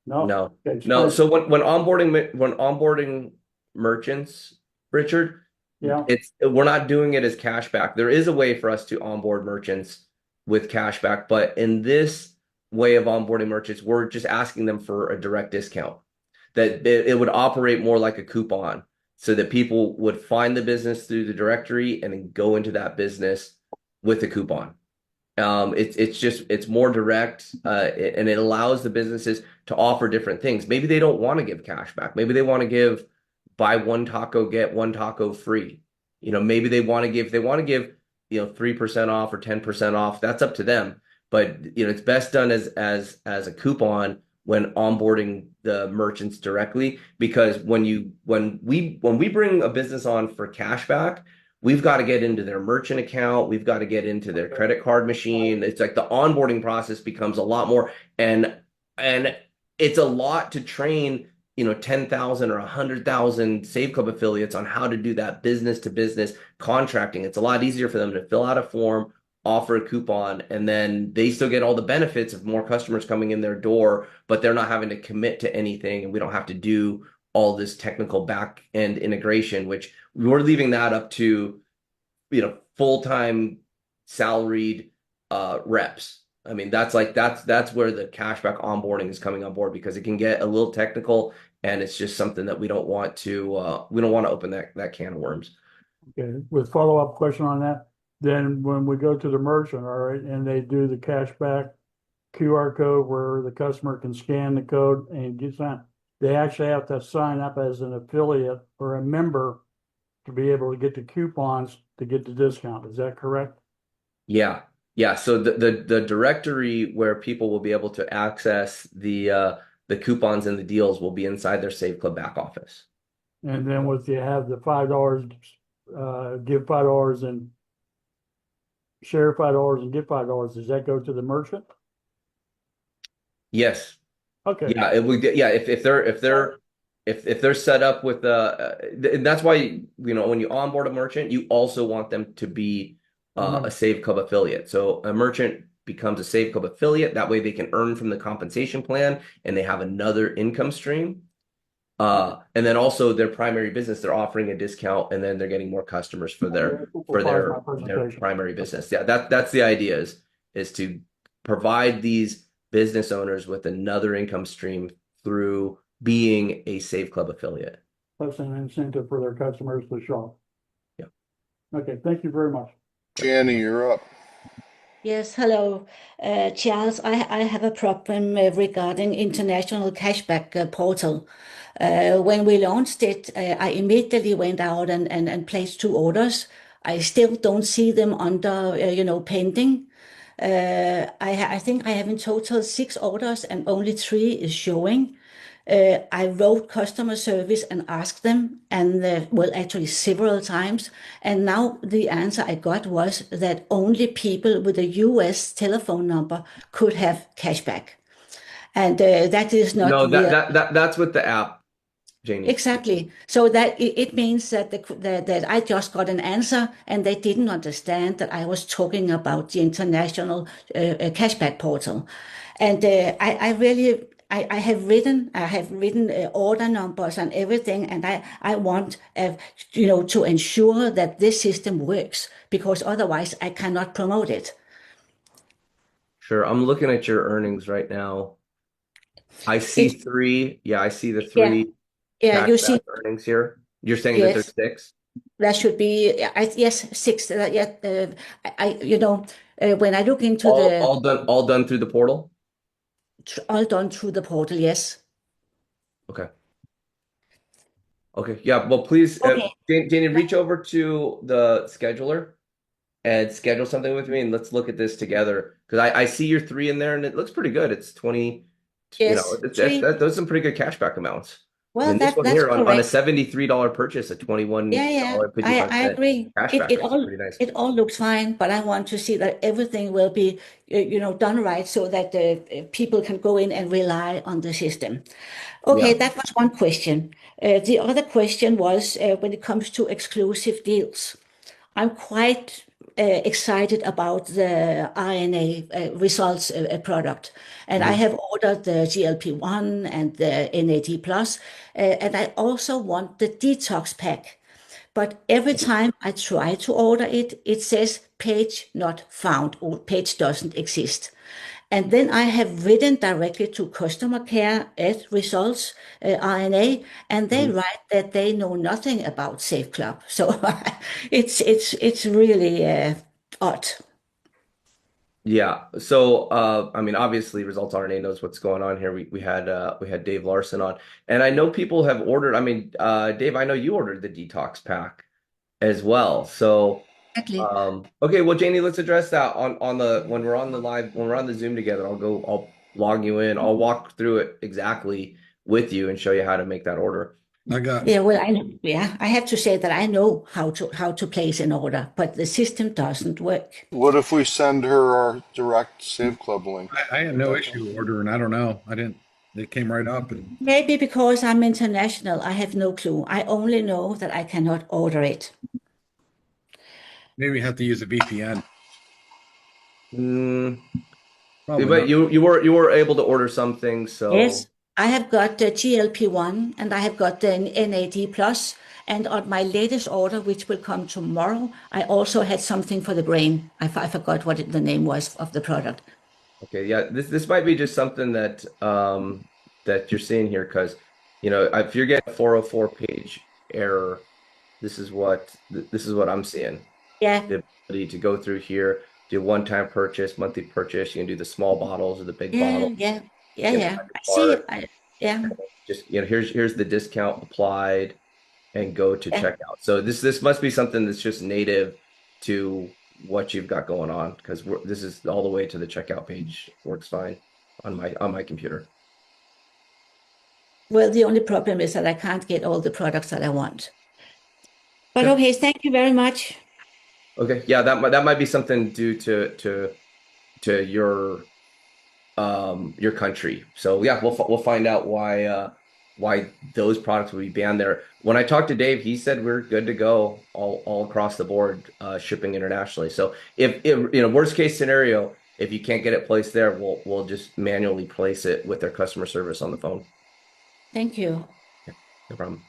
No? no, Okay, no. So when onboarding merchants, Richard, Yeah, we're not doing it as cashback. There is a way for us to onboard merchants with cashback, but in this way of onboarding merchants, we're just asking them for a direct discount. That it would operate more like a coupon, so that people would find the business through the directory and then go into that business with a coupon. It's more direct, and it allows the businesses to offer different things. Maybe they don't want to give cash back. Maybe they want to give buy one taco, get one taco free. Maybe they want to give 3% off or 10% off. That's up to them. But it's best done as a coupon when onboarding the merchants directly, because when we bring a business on for cashback, we've got to get into their merchant account. We've got to get into their credit card machine. It's like the onboarding process becomes a lot more, and it's a lot to train 10,000 or 100,000 Save Club affiliates on how to do that business to business contracting. It's a lot easier for them to fill out a form, offer a coupon, and then they still get all the benefits of more customers coming in their door, but they're not having to commit to anything, and we don't have to do all this technical back end integration, which we're leaving that up to full-time salaried reps. I mean, that's where the cashback onboarding is coming on board, because it can get a little technical, and it's just something that we don't want to open that can of worms. okay, with follow-up question on that, then when we go to the merchant, all right, and they do the cashback QR code where the customer can scan the code and get signed, they actually have to sign up as an affiliate or a member to be able to get the coupons to get the discount. Is that correct? Yeah. So the directory where people will be able to access the coupons and the deals will be inside their Save Club back office. And then with you have the $5, give $5 and share $5 and give $5, does that go to the merchant? Yes. Okay. Yeah, it would. Yeah, if they're set up with and that's why when you onboard a merchant, you also want them to be a Save Club affiliate. So a merchant becomes a Save Club affiliate. That way they can earn from the compensation plan, and they have another income stream. And then also their primary business, they're offering a discount, and then they're getting more customers for their primary business. Yeah, that's the idea is to provide these business owners with another income stream through being a Save Club affiliate. Plus an incentive for their customers to shop. Yeah. Okay, thank you very much. Jenny, you're up. Yes, hello. Charles, I have a problem regarding international cashback portal. When we launched it, I immediately went out and placed 2 orders. I still don't see them under, pending. I think I have in total 6 orders and only 3 is showing. I wrote customer service and asked them, and actually several times. And now the answer I got was that only people with a US telephone number could have cashback. And that is not. No, that's with the app, Janie. Exactly. So that it means that that I just got an answer, and they didn't understand that I was talking about the international cashback portal. And I have written order numbers and everything, and I want to ensure that this system works, because otherwise I cannot promote it. Sure, I'm looking at your earnings right now. I see 3. Yeah, I see the 3. Yeah, you see earnings here. You're saying that there's 6? That should be yes, 6. When I look into all done through the portal. all done through the portal. Yes. Okay. Okay. Yeah. Well, please, Okay. Janie, reach over to the scheduler and schedule something with me, and let's look at this together. Because I see your 3 in there, and it looks pretty good. It's 20. Yes. Those are some pretty good cashback amounts. Well, And this one that's here on a correct. $73 purchase, a $21.55 I agree. cashback. It That's all pretty nice. it all looks fine, but I want to see that everything will be done right so that people can go in and rely on the system. Okay, Yeah. that was one question. The other question was when it comes to exclusive deals. I'm quite excited about the RNA results product. And I have ordered the GLP-1 and the NAD+, and I also want the detox pack. But every time I try to order it, it says page not found or page doesn't exist. And then I have written directly to customer care at Results RNA, and they write that they know nothing about Safe Club. So it's really odd. Yeah. So, I mean, obviously, Results RNA knows what's going on here. We had Dave Larson on, and I know people have ordered. I mean, Dave, I know you ordered the detox pack as well. So, Exactly. okay. Well, Janie, let's address that on the when we're on the Zoom together. I'll log you in. I'll walk through it exactly with you and show you how to make that order. Yeah, well, I have to say that I know how to place an order, but the system doesn't work. What if we send her our direct Save Club link? I had no issue ordering. I don't know. I didn't. It came right up. And Maybe because I'm international, I have no clue. I only know that I cannot order it. maybe you have to use a VPN. Probably But not. you were able to order some things, so Yes, I have got the GLP-1 and I have got the NAD+, and on my latest order, which will come tomorrow, I also had something for the brain. I forgot what the name was of the product. okay, yeah, this might be just something that that you're seeing here because if you're getting a 404 page error, this is what I'm seeing. Yeah, The ability to go through here, do one-time purchase, monthly purchase. You can do the small bottles or the big bottles. yeah. Get I see. part. Yeah, Just here's the discount applied, and go to checkout. So this must be something that's just native to what you've got going on because this is all the way to the checkout page. Works fine on my computer. well, the only problem is that I can't get all the products that I want. But okay, thank you very much. Okay, yeah, that might be something due to your country. So yeah, we'll find out why those products would be banned there. When I talked to Dave, he said we're good to go all across the board, shipping internationally. So if worst case scenario, if you can't get it placed there, we'll just manually place it with their customer service on the phone. Thank you. No problem.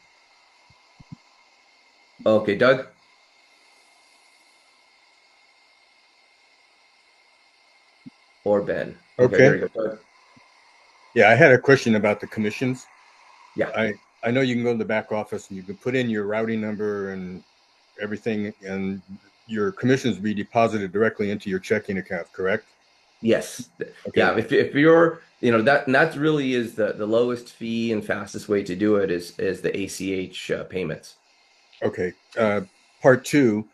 Okay, Doug. Or Ben. Okay. There you go, Doug. Yeah, I had a question about the commissions. Yeah. I know you can go to the back office and you can put in your routing number and everything, and your commissions will be deposited directly into your checking account, correct? Yes. Okay. Yeah. If you're, that really is the lowest fee and fastest way to do it is the ACH payments. Okay. Part two,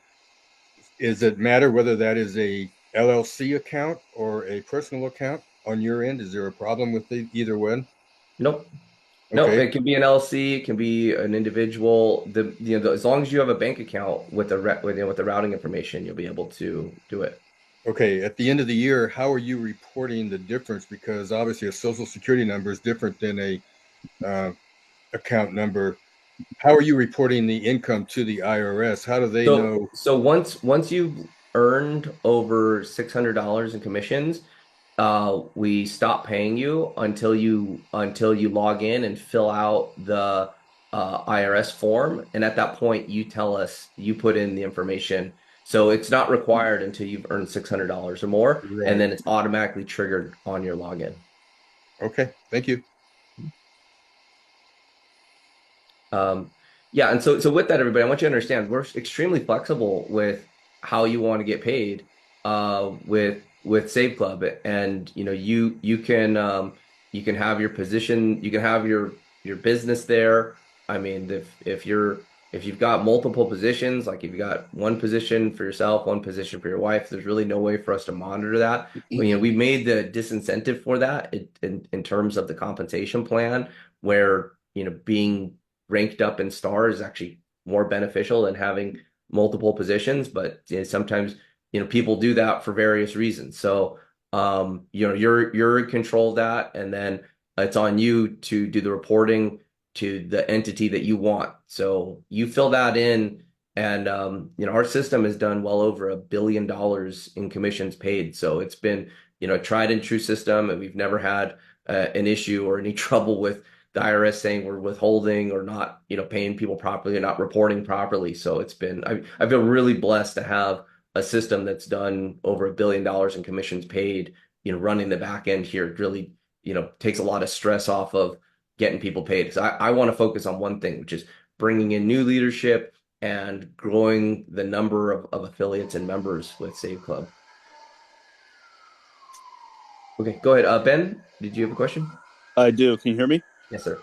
does it matter whether that is a LLC account or a personal account on your end? Is there a problem with either one? Nope. No, Okay. it can be an LLC, it can be an individual. As long as you have a bank account with the routing information, you'll be able to do it. Okay. At the end of the year, how are you reporting the difference? Because obviously a social security number is different than a account number. How are you reporting the income to the IRS? How do they know? So once you've earned over $600 in commissions, we stop paying you until you log in and fill out the IRS form, and at that point you tell us, you put in the information. So it's not required until you've earned $600 or more, Right. and then it's automatically triggered on your login. Okay. Thank you. Yeah, and so with that, everybody, I want you to understand we're extremely flexible with how you want to get paid with Save Club, and you can You can have your position, you can have your business there. I mean, if you've got multiple positions, like if you got one position for yourself, one position for your wife, there's really no way for us to monitor that. But, we made the disincentive for that in terms of the compensation plan, where being ranked up in star is actually more beneficial than having multiple positions. But sometimes people do that for various reasons. So you're in control of that, and then it's on you to do the reporting to the entity that you want. So you fill that in, and our system has done well over $1 billion in commissions paid. So it's been a tried and true system, and we've never had an issue or any trouble with the IRS saying we're withholding or not paying people properly or not reporting properly. So it's been I feel really blessed to have a system that's done over $1 billion in commissions paid, running the back end here. It really, takes a lot of stress off of getting people paid. Because I want to focus on one thing, which is bringing in new leadership and growing the number of affiliates and members with Save Club. Okay, go ahead. Ben, did you have a question? I do. Can you hear me? Yes, sir.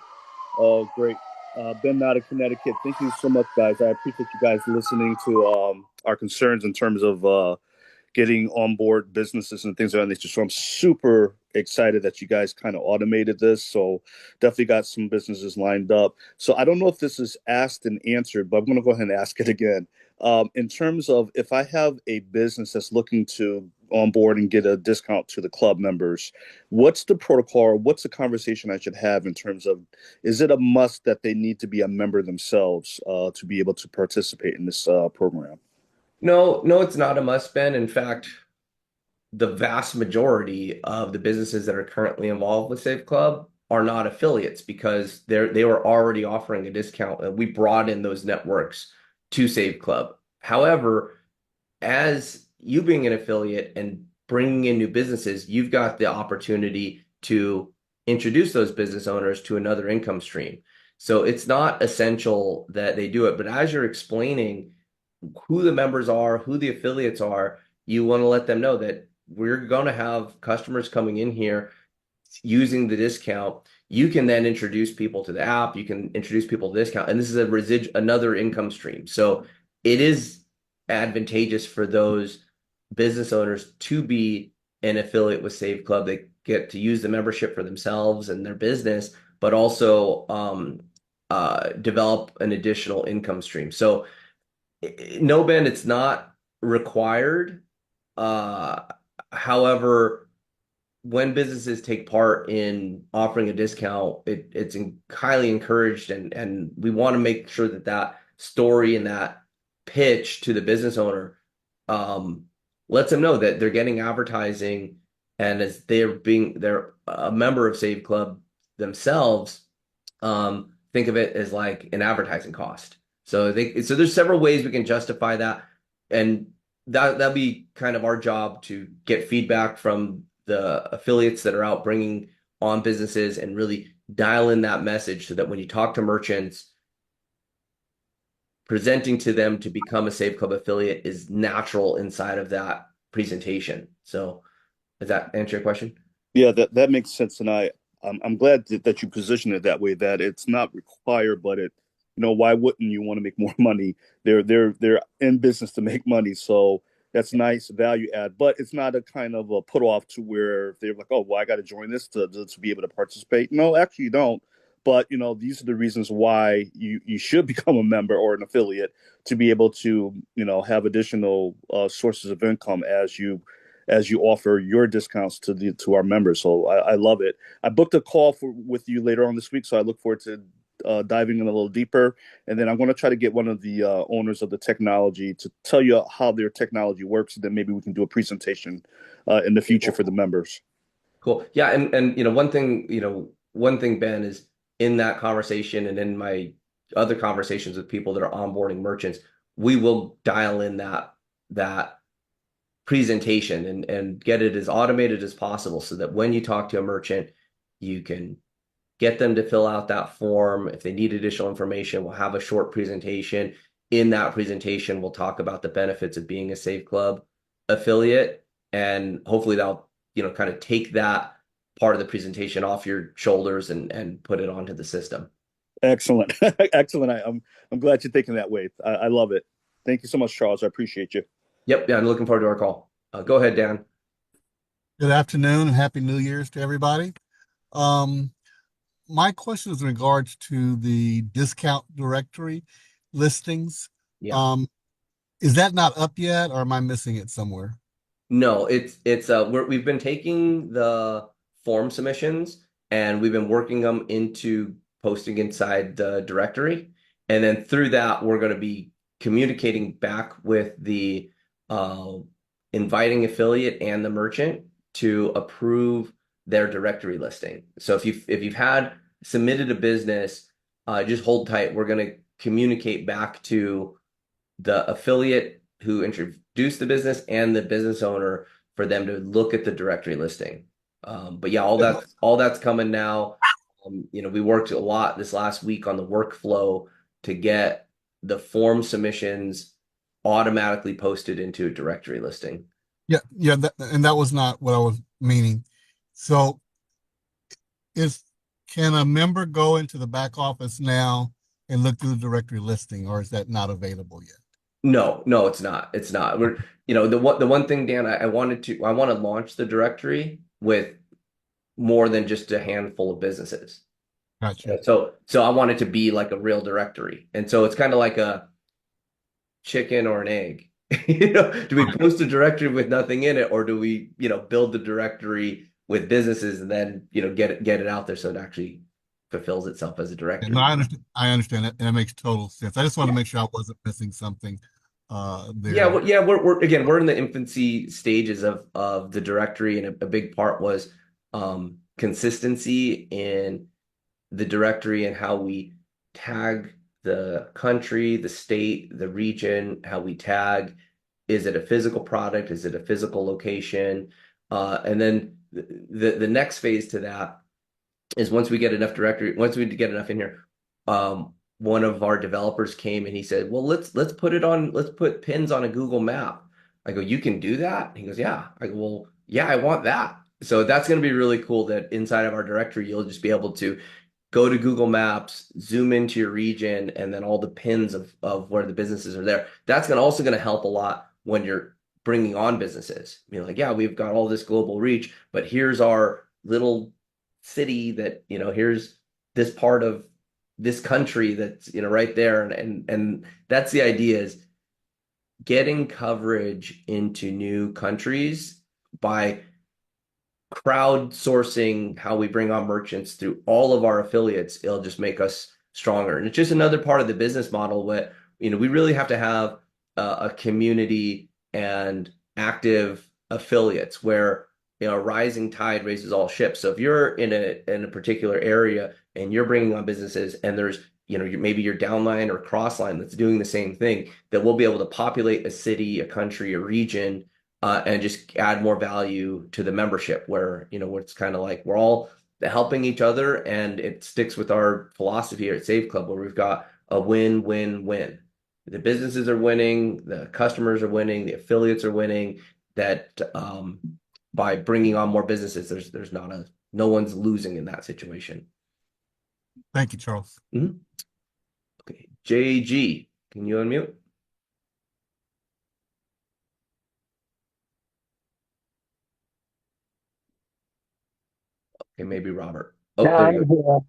Oh, great. Ben out of Connecticut. Thank you so much, guys. I appreciate you guys listening to our concerns in terms of getting on board businesses and things of that nature. So I'm super excited that you guys kind of automated this. So definitely got some businesses lined up. So I don't know if this is asked and answered, but I'm going to go ahead and ask it again. In terms of if I have a business that's looking to on board and get a discount to the club members, what's the protocol or what's the conversation I should have in terms of, is it a must that they need to be a member themselves to be able to participate in this program? No, it's not a must, Ben. In fact, the vast majority of the businesses that are currently involved with Save Club are not affiliates, because they were already offering a discount, and we brought in those networks to Save Club. However, as you being an affiliate and bringing in new businesses, you've got the opportunity to introduce those business owners to another income stream. So it's not essential that they do it, but as you're explaining who the members are, who the affiliates are, you want to let them know that we're going to have customers coming in here using the discount. You can then introduce people to the app. You can introduce people to discount, and this is another income stream. So it is advantageous for those business owners to be an affiliate with Save Club. They get to use the membership for themselves and their business, but also develop an additional income stream. So no, Ben, it's not required. However, when businesses take part in offering a discount, it's highly encouraged, and we want to make sure that story and that pitch to the business owner lets them know that they're getting advertising, and as they're a member of Save Club themselves, think of it as like an advertising cost. So there's several ways we can justify that, and that'll be kind of our job to get feedback from the affiliates that are out bringing on businesses and really dial in that message so that when you talk to merchants, presenting to them to become a Save Club affiliate is natural inside of that presentation. So does that answer your question? Yeah, that makes sense. And I'm glad that you position it that way, that it's not required, but why wouldn't you want to make more money? They're in business to make money. So that's nice value add, but it's not a kind of a put off to where they're like, oh, well, I got to join this to be able to participate. No, actually you don't. But, these are the reasons why you should become a member or an affiliate, to be able to, have additional sources of income as you offer your discounts to our members. So I love it. I booked a call with you later on this week, so I look forward to diving in a little deeper. And then I'm going to try to get one of the owners of the technology to tell you how their technology works, and then maybe we can do a presentation in the future for the members. Cool. Yeah, and one thing, Ben, is in that conversation and in my other conversations with people that are onboarding merchants, we will dial in that presentation and get it as automated as possible, so that when you talk to a merchant, you can get them to fill out that form. If they need additional information, we'll have a short presentation. In that presentation, we'll talk about the benefits of being a Save Club affiliate, and hopefully that'll kind of take that part of the presentation off your shoulders and put it onto the system. Excellent. Excellent. I'm glad you're thinking that way. I love it. Thank you so much, Charles. I appreciate you. Yep. Yeah, I'm looking forward to our call. Go ahead, Dan. Good afternoon and happy New Year's to everybody. My question is in regards to the discount directory listings. Yeah. Is that not up yet, or am I missing it somewhere? No, we've been taking the form submissions and we've been working them into posting inside the directory. And then through that, we're going to be communicating back with the inviting affiliate and the merchant to approve their directory listing. So if you've had submitted a business, just hold tight. We're going to communicate back to the affiliate who introduced the business and the business owner for them to look at the directory listing. But yeah, all that's coming now. We worked a lot this last week on the workflow to get the form submissions automatically posted into a directory listing. Yeah, and that was not what I was meaning. So can a member go into the back office now and look through the directory listing, or is that not available yet? No, it's not. It's not. We're, the one thing, Dan, I want to launch the directory with more than just a handful of businesses. Gotcha. So I want it to be like a real directory. And so it's kind of like a chicken or an egg. Do we post a directory with nothing in it, or do we, build the directory with businesses and then, get it out there so it actually fulfills itself as a directory? No, I understand that, and it makes total sense. I just want to make sure I wasn't missing something there. Yeah, we're in the infancy stages of the directory, and a big part was consistency in the directory and how we tag the country, the state, the region, how we tag. Is it a physical product? Is it a physical location? And then the next phase to that is once we get enough in here, one of our developers came and he said, well, let's put pins on a Google map. I go, you can do that? He goes, yeah. I go, well, yeah, I want that. So that's going to be really cool that inside of our directory, you'll just be able to go to Google Maps, zoom into your region, and then all the pins of where the businesses are there. That's also going to help a lot when you're bringing on businesses. Like, yeah, we've got all this global reach, but here's our little city that, here's this part of this country that's, right there. And that's the idea, is getting coverage into new countries by crowdsourcing how we bring on merchants through all of our affiliates. It'll just make us stronger. And it's just another part of the business model where, we really have to have a community and active affiliates where, a rising tide raises all ships. So if you're in a particular area and you're bringing on businesses, and there's, maybe your downline or crossline that's doing the same thing, that we'll be able to populate a city, a country, a region, and just add more value to the membership, where, where it's kind of like we're all helping each other, and it sticks with our philosophy here at Save Club, where we've got a win-win-win. The businesses are winning, the customers are winning, the affiliates are winning. That by bringing on more businesses, there's no one's losing in that situation. Thank you, Charles. Mm-hmm. Okay, JG, can you unmute? Okay, maybe Robert. Oh, Yeah, there you go.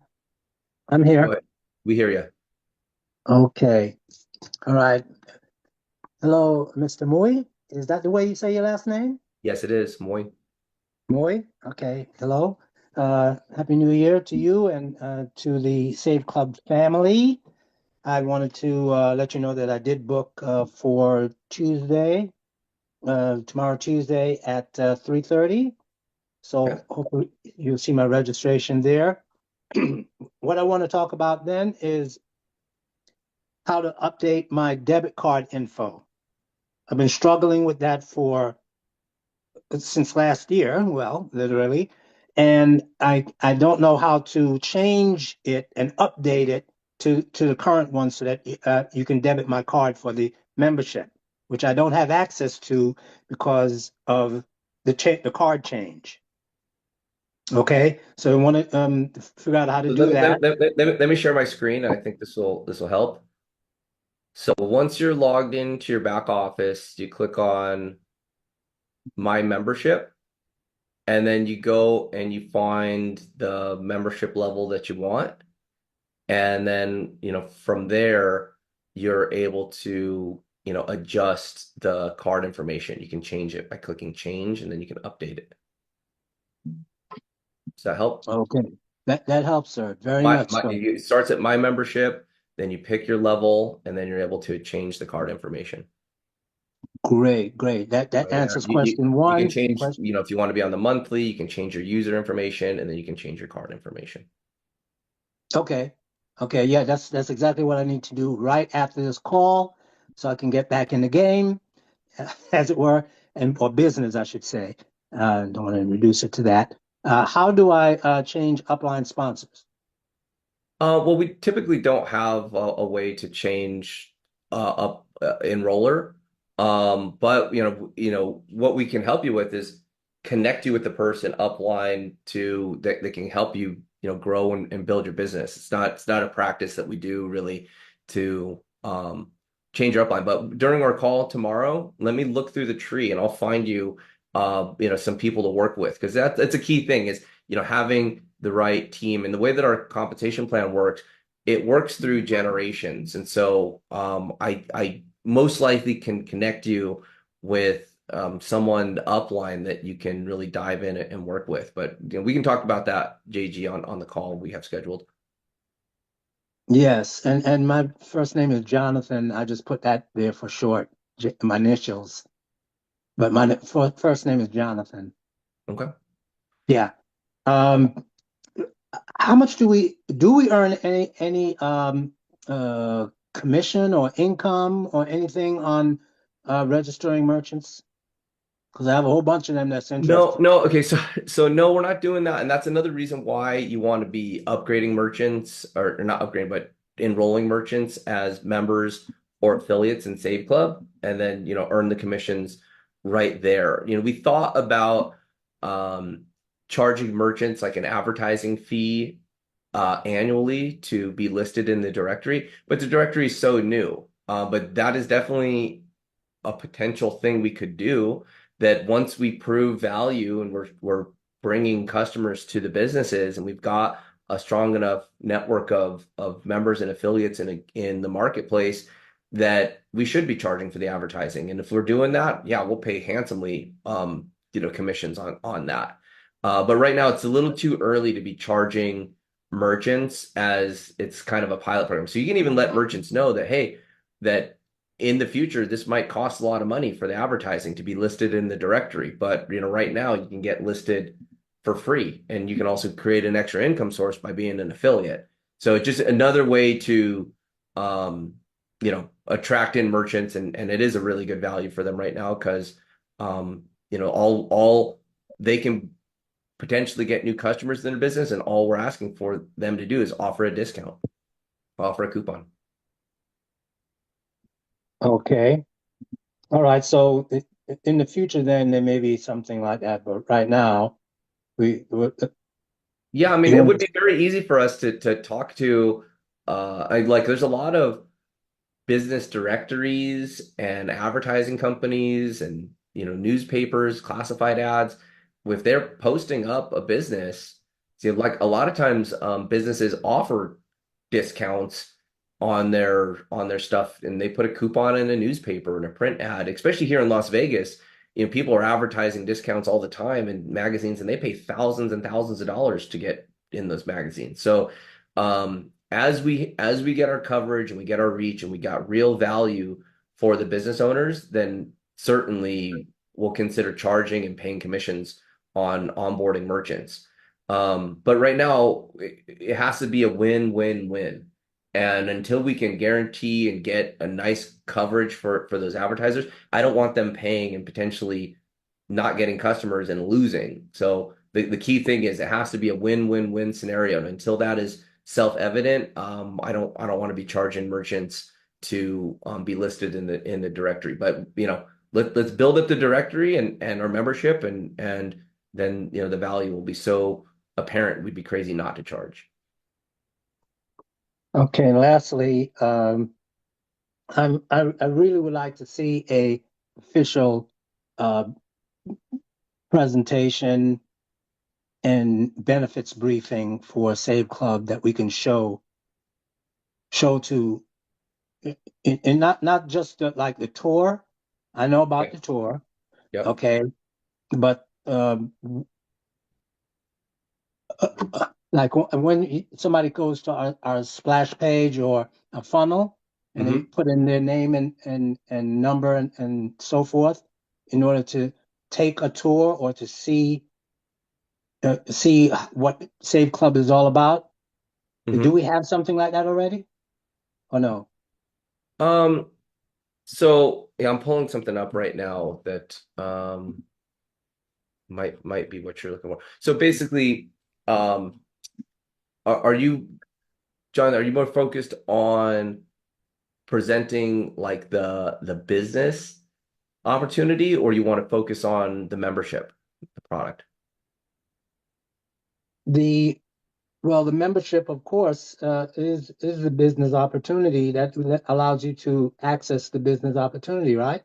I'm Go here. ahead. We hear you. Okay. All right. Hello, Mr. Moy. Is that the way you say your last name? Yes, it is, Moy. Moy? Okay. Hello. Happy New Year to you and to the Save Club family. I wanted to let you know that I did book for Tuesday, tomorrow Tuesday at 3:30. So Okay. hopefully you'll see my registration there. What I want to talk about then is how to update my debit card info. I've been struggling with that since last year, well, literally, and I don't know how to change it and update it to the current one so that you can debit my card for the membership, which I don't have access to because of the card change. Okay, so we want to figure out how to do that. Let me share my screen. I think this will help. So once you're logged into your back office, you click on My Membership, and then you go and you find the membership level that you want. And then, from there, you're able to, adjust the card information. You can change it by clicking change, and then you can update it. Does that help? Okay, that helps, sir. Very much so. It starts at My Membership, then you pick your level, and then you're able to change the card information. Great. That answers question one. You can change, if you want to be on the monthly, you can change your user information, and then you can change your card information. Okay. Yeah, that's exactly what I need to do right after this call, so I can get back in the game, as it were, or business, I should say. Don't want to reduce it to that. How do I change upline sponsors? Well, we typically don't have a way to change enroller. But what we can help you with is connect you with the person upline that can help you grow and build your business. It's not a practice that we do really to change your upline. But during our call tomorrow, let me look through the tree and I'll find you some people to work with, because that's a key thing is having the right team. And the way that our compensation plan works, it works through generations. And so I most likely can connect you with someone upline that you can really dive in and work with. But we can talk about that, JG, on the call we have scheduled. Yes, and my first name is Jonathan. I just put that there for short, my initials. But my first name is Jonathan. Okay. Yeah. How much do we earn any commission or income or anything on registering merchants? Because I have a whole bunch of them that's interested. No. Okay, so no, we're not doing that, and that's another reason why you want to be upgrading merchants, or not upgrading, but enrolling merchants as members or affiliates in Save Club, and then earn the commissions right there. We thought about charging merchants like an advertising fee annually to be listed in the directory, but the directory is so new. But that is definitely a potential thing we could do, that once we prove value and we're bringing customers to the businesses, and we've got a strong enough network of members and affiliates in the marketplace, that we should be charging for the advertising. And if we're doing that, yeah, we'll pay handsomely commissions on that. But right now it's a little too early to be charging merchants, as it's kind of a pilot program. So you can even let merchants know that, hey, that in the future, this might cost a lot of money for the advertising to be listed in the directory. But right now you can get listed for free, and you can also create an extra income source by being an affiliate. So it's just another way to attract in merchants, and it is a really good value for them right now, because all they can potentially get new customers in their business, and all we're asking for them to do is offer a discount, offer a coupon. Okay. All right. So in the future, then there may be something like that, but right now, yeah, I mean, it would be very easy for us to talk to. There's a lot of business directories and advertising companies and newspapers, classified ads. If they're posting up a business, see, like a lot of times businesses offer discounts on their stuff, and they put a coupon in a newspaper and a print ad. Especially here in Las Vegas, people are advertising discounts all the time in magazines, and they pay thousands and thousands of dollars to get in those magazines. So as we get our coverage and we get our reach and we got real value for the business owners, then certainly we'll consider charging and paying commissions on onboarding merchants. But right now it has to be a win-win-win. And until we can guarantee and get a nice coverage for those advertisers, I don't want them paying and potentially not getting customers and losing. So the key thing is it has to be a win-win-win scenario. And until that is self-evident, I don't want to be charging merchants to be listed in the directory. But let's build up the directory and our membership, and then the value will be so apparent, we'd be crazy not to charge. Okay, and lastly, I really would like to see a official presentation and benefits briefing for Save Club that we can show to, and not just like the tour. I know about the tour, Yep. okay, but like when somebody goes to our splash page or a funnel, and they put in their name and number and so forth in order to take a tour or to see what Save Club is all about. Do we have something like that already, or no? So yeah, I'm pulling something up right now that might be what you're looking for. So basically, are you, John, are you more focused on presenting like the business opportunity, or you want to focus on the membership, the product? Well, the membership, of course, is the business opportunity that allows you to access the business opportunity, right?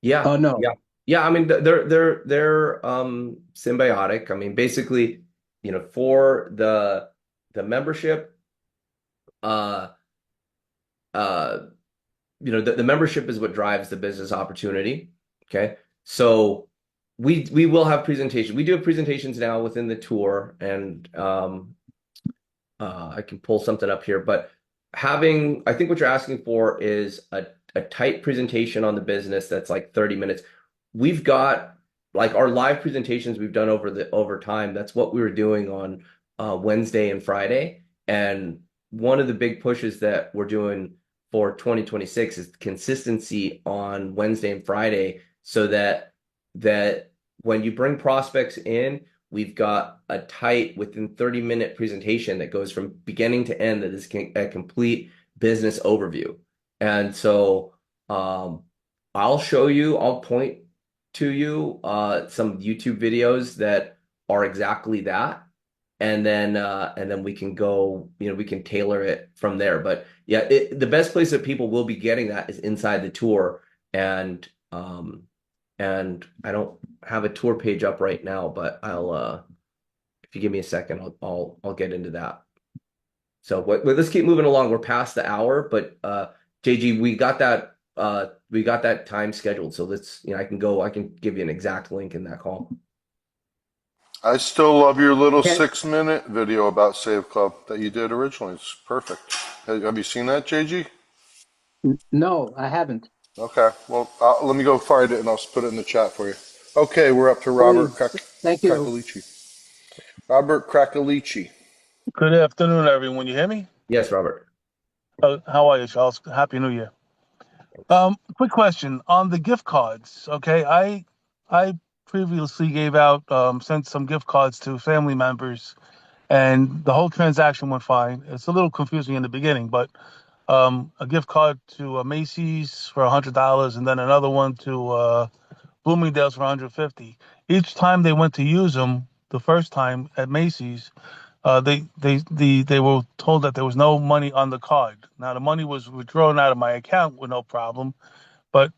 Yeah. Oh no. Yeah. I mean, they're symbiotic. I mean, basically, for the membership, the membership is what drives the business opportunity. Okay. So we will have presentation. We do have presentations now within the tour, and I can pull something up here, but I think what you're asking for is a tight presentation on the business that's like 30 minutes. We've got like our live presentations we've done over time. That's what we were doing on Wednesday and Friday. And one of the big pushes that we're doing for 2026 is consistency on Wednesday and Friday, so that when you bring prospects in, we've got a tight within 30-minute presentation that goes from beginning to end, that is a complete business overview. And so I'll show you, I'll point to you some YouTube videos that are exactly that. And then we can go, we can tailor it from there. But yeah, the best place that people will be getting that is inside the tour. And I don't have a tour page up right now, but I'll if you give me a second, I'll get into that. So let's keep moving along. We're past the hour, but JG, we got that time scheduled. So let's, I can give you an exact link in that call. I still love your little 6-minute video about Save Club that you did originally. It's perfect. Have you seen that, JG? No, I haven't. Okay, well, let me go find it and I'll put it in the chat for you. Okay, we're up to Robert Thank you. Krakalici. Robert Krakalici. Good afternoon, everyone. You hear me? Yes, Robert. How are you, Charles? Happy New Year. Quick question on the gift cards. Okay, I previously sent some gift cards to family members, and the whole transaction went fine. It's a little confusing in the beginning, but a gift card to Macy's for $100, and then another one to Bloomingdale's for $150. Each time they went to use them, the first time at Macy's, they were told that there was no money on the card. Now the money was withdrawn out of my account with no problem, but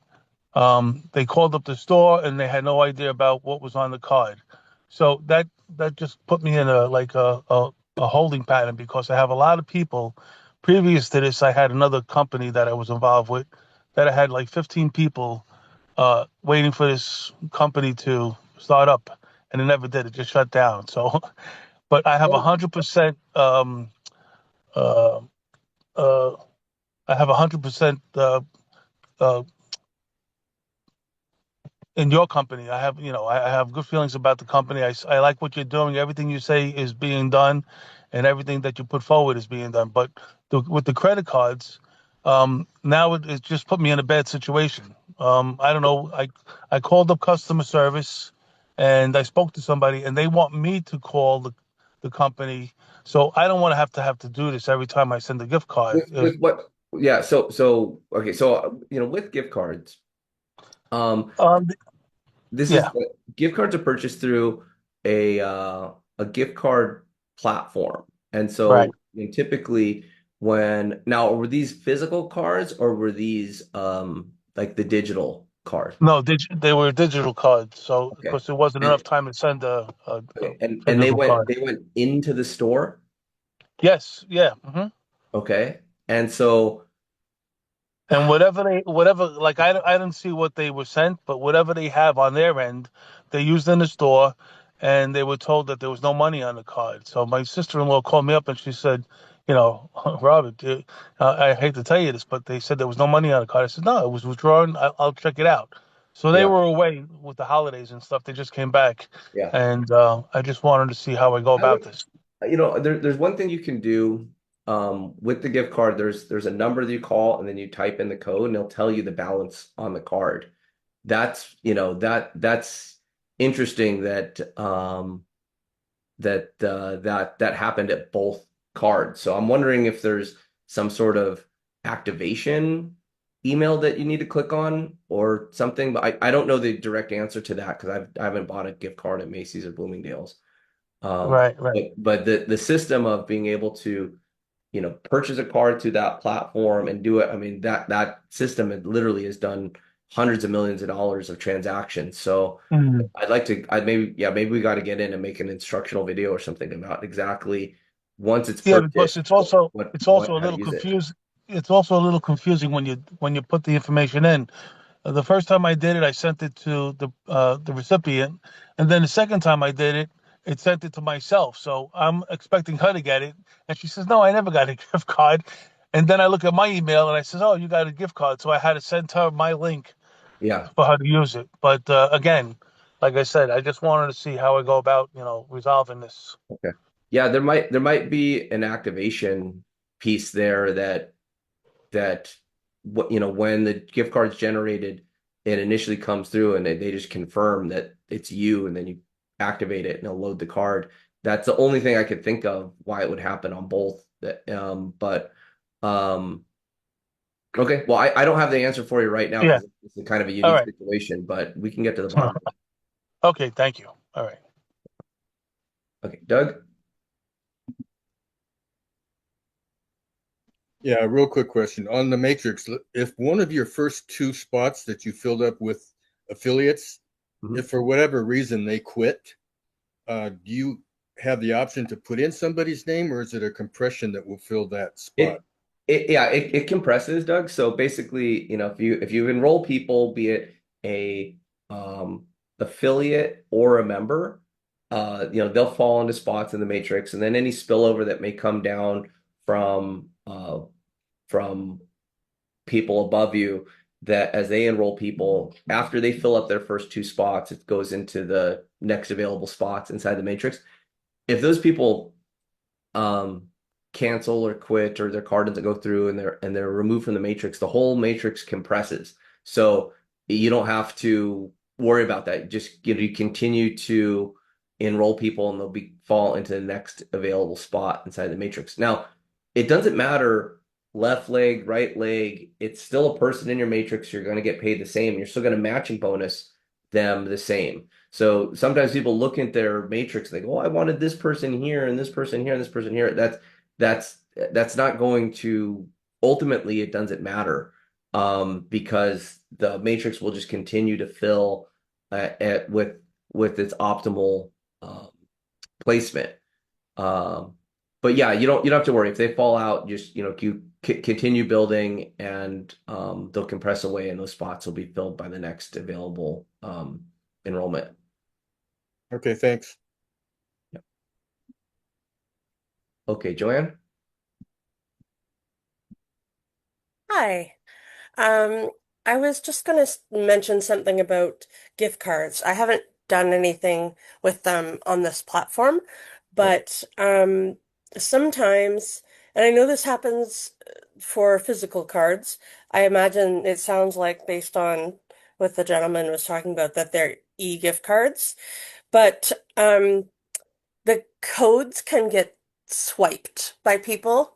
they called up the store and they had no idea about what was on the card. So that just put me in a holding pattern, because I have a lot of people. Previous to this, I had another company that I was involved with that I had like 15 people waiting for this company to start up, and it never did. It just shut down. So, but I have 100%. I have 100% in your company. I have good feelings about the company. I like what you're doing. Everything you say is being done, and everything that you put forward is being done. But with the credit cards, now it just put me in a bad situation. I don't know. I called up customer service, and I spoke to somebody, and they want me to call the company. So I don't want to have to do this every time I send a gift card. With what? Yeah. So okay. So with gift cards, gift cards are purchased through a gift card platform. And Right. so typically now were these physical cards or were these like the digital card? No, they were digital cards. So of Okay. course there wasn't And enough time to send a okay. And they physical card. went into the store. Yes, yeah. Hmm. Okay. And so And whatever, like I didn't see what they were sent, but whatever they have on their end, they used in the store, and they were told that there was no money on the card. So my sister-in-law called me up and she said, Robert, I hate to tell you this, but they said there was no money on the card. I said, no, it was withdrawn. I'll check it out. So they yeah, were away with the holidays and stuff. They just came back, yeah. and I just wanted to see how I go I about would, this. there's one thing you can do with the gift card. There's a number that you call and then you type in the code and it'll tell you the balance on the card. That's interesting that happened at both cards. So I'm wondering if there's some sort of activation email that you need to click on or something, but I don't know the direct answer to that because I haven't bought a gift card at Macy's or Bloomingdale's. Right, right. But the system of being able to, purchase a card through that platform and do it, I mean, that system, it literally has done hundreds of millions of dollars of transactions. So Mhm. maybe we got to get in and make an instructional video or something about exactly once it's Yeah, because purchased, it's also a how to little use it. confused. It's also a little confusing when you put the information in. The first time I did it, I sent it to the recipient, and then the second time I did it, it sent it to myself. So I'm expecting her to get it, and she says, "No, I never got a gift card." And then I look at my email and I says, "Oh, you got a gift card." So I had to send her my link Yeah. for her to use it. But again, like I said, I just wanted to see how I go about, resolving this. Okay. Yeah, there might be an activation piece there that when the gift card's generated, it initially comes through and they just confirm that it's you and then you activate it and it'll load the card. That's the only thing I could think of why it would happen on both. Okay. Well, I don't have the answer for you right now Yeah. because it's a kind of a All unique right. situation, but we can get to the bottom of it. Okay. Thank you. All right. Okay, Doug? Yeah, real quick question. On the Matrix, if one of your first two spots that you filled up with affiliates, if for whatever reason they quit, do you have the option to put in somebody's name or is it a compression that will fill that spot? It compresses, Doug. So basically, if you enroll people, be it a affiliate or a member, they'll fall into spots in the matrix, and then any spillover that may come down from people above you, that as they enroll people, after they fill up their first two spots, it goes into the next available spots inside the matrix. If those people cancel or quit or their card doesn't go through and they're removed from the matrix, the whole matrix compresses. So you don't have to worry about that. Just you continue to enroll people and they'll fall into the next available spot inside the matrix. Now, it doesn't matter left leg, right leg. It's still a person in your matrix. You're going to get paid the same. You're still going to matching bonus them the same. So sometimes people look at their matrix and they go, "Oh, I wanted this person here and this person here and this person here." That's not going to, ultimately it doesn't matter, because the matrix will just continue to fill with its optimal placement. But yeah, you don't have to worry if they fall out. Just you continue building, and they'll compress away, and those spots will be filled by the next available enrollment. Okay, thanks. Yep. Okay, Joanne. Hi. I was just going to mention something about gift cards. I haven't done anything with them on this platform, but sometimes, and I know this happens for physical cards. I imagine it sounds like, based on what the gentleman was talking about, that they're e-gift cards, but the codes can get swiped by people,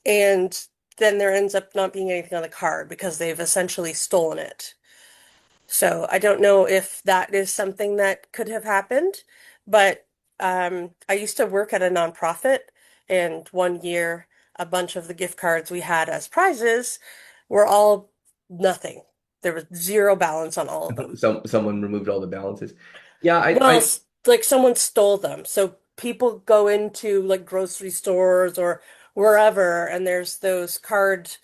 and then there ends up not being anything on the card because they've essentially stolen it. So I don't know if that is something that could have happened, but I used to work at a nonprofit, and one year a bunch of the gift cards we had as prizes were all nothing. There was zero balance on all of them. Someone removed all the balances. Yeah, Well, like someone stole them. So people go into like grocery stores or wherever, and there's those card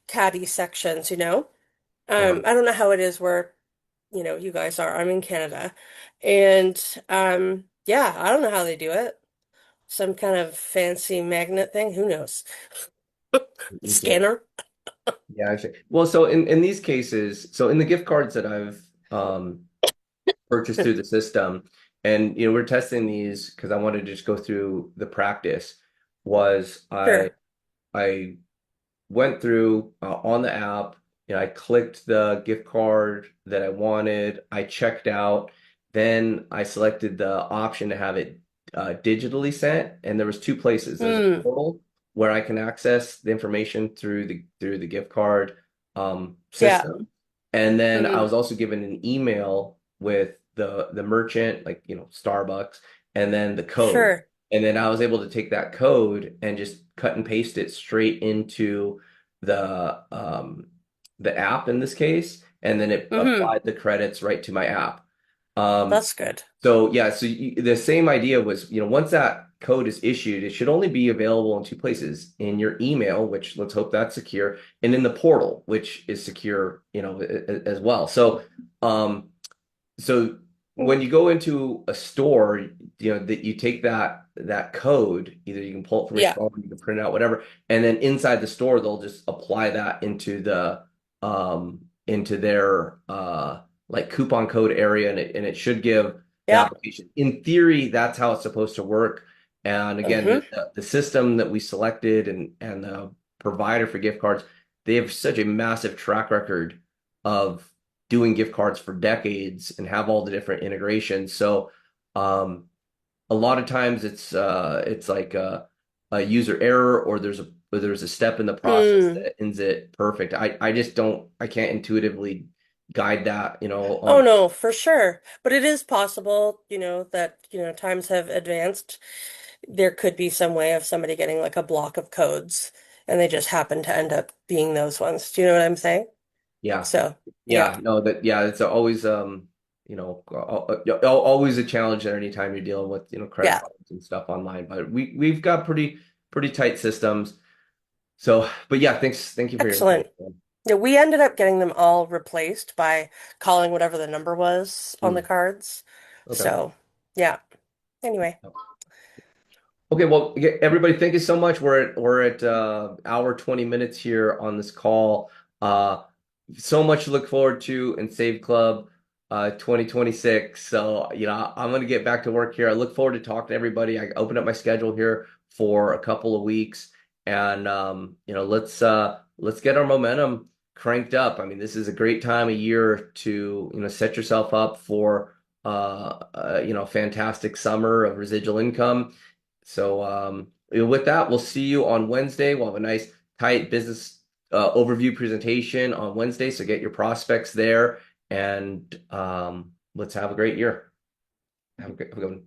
caddy sections, you know? I don't know how it is where, you guys are. I'm in Canada. And yeah, I don't know how they do it. Some kind of fancy magnet thing, who knows? Scanner. Yeah, actually. Well, so in these cases, so in the gift cards that I've purchased through the system, and we're testing these because I wanted to just go through the practice, was Sure. I went through on the app, I clicked the gift card that I wanted, I checked out, then I selected the option to have it digitally sent, and there was two places. There's a portal where I can access the information through the gift card Yeah. system, and then I Mhm. was also given an email with the merchant, like Starbucks, and then the code. Sure. And then I was able to take that code and just cut and paste it straight into the app in this case, and then it applied the credits right to my app. That's good. So yeah, so the same idea was, once that code is issued, it should only be available in two places: in your email, which let's hope that's secure, and in the portal, which is secure, as well. So, so when you go into a store, that you take that code, either you can pull it from your Yeah. phone, you can print it out, whatever, and then inside the store, they'll just apply that into their like coupon code area, and it should give the Yeah. application. In theory, that's how it's supposed to work. And again, the system that we selected and the provider for gift cards, they have such a massive track record of doing gift cards for decades and have all the different integrations. So a lot of times it's like a user error, or there's a step in the process that ends it perfect. I can't intuitively guide that, Oh no, for sure. But it is possible, that, times have advanced. There could be some way of somebody getting like a block of codes and they just happen to end up being those ones. Do you know what I'm saying? Yeah. So, Yeah, yeah. no, it's always always a challenge there anytime you're dealing with, credit Yeah. cards and stuff online. But we've got pretty tight systems. So, but yeah, thank you for your Excellent. insight, man. Yeah, we ended up getting them all replaced by calling whatever the number was on the cards. Okay. So, yeah. Anyway. Okay, well, everybody, thank you so much. We're at hour 20 minutes here on this call. So much to look forward to in Save Club 2026. So, I'm going to get back to work here. I look forward to talking to everybody. I opened up my schedule here for a couple of weeks, and let's get our momentum cranked up. I mean, this is a great time of year to set yourself up for fantastic summer of residual income. So with that, we'll see you on Wednesday. We'll have a nice tight business overview presentation on Wednesday. So get your prospects there, and let's have a great year. Have a good one.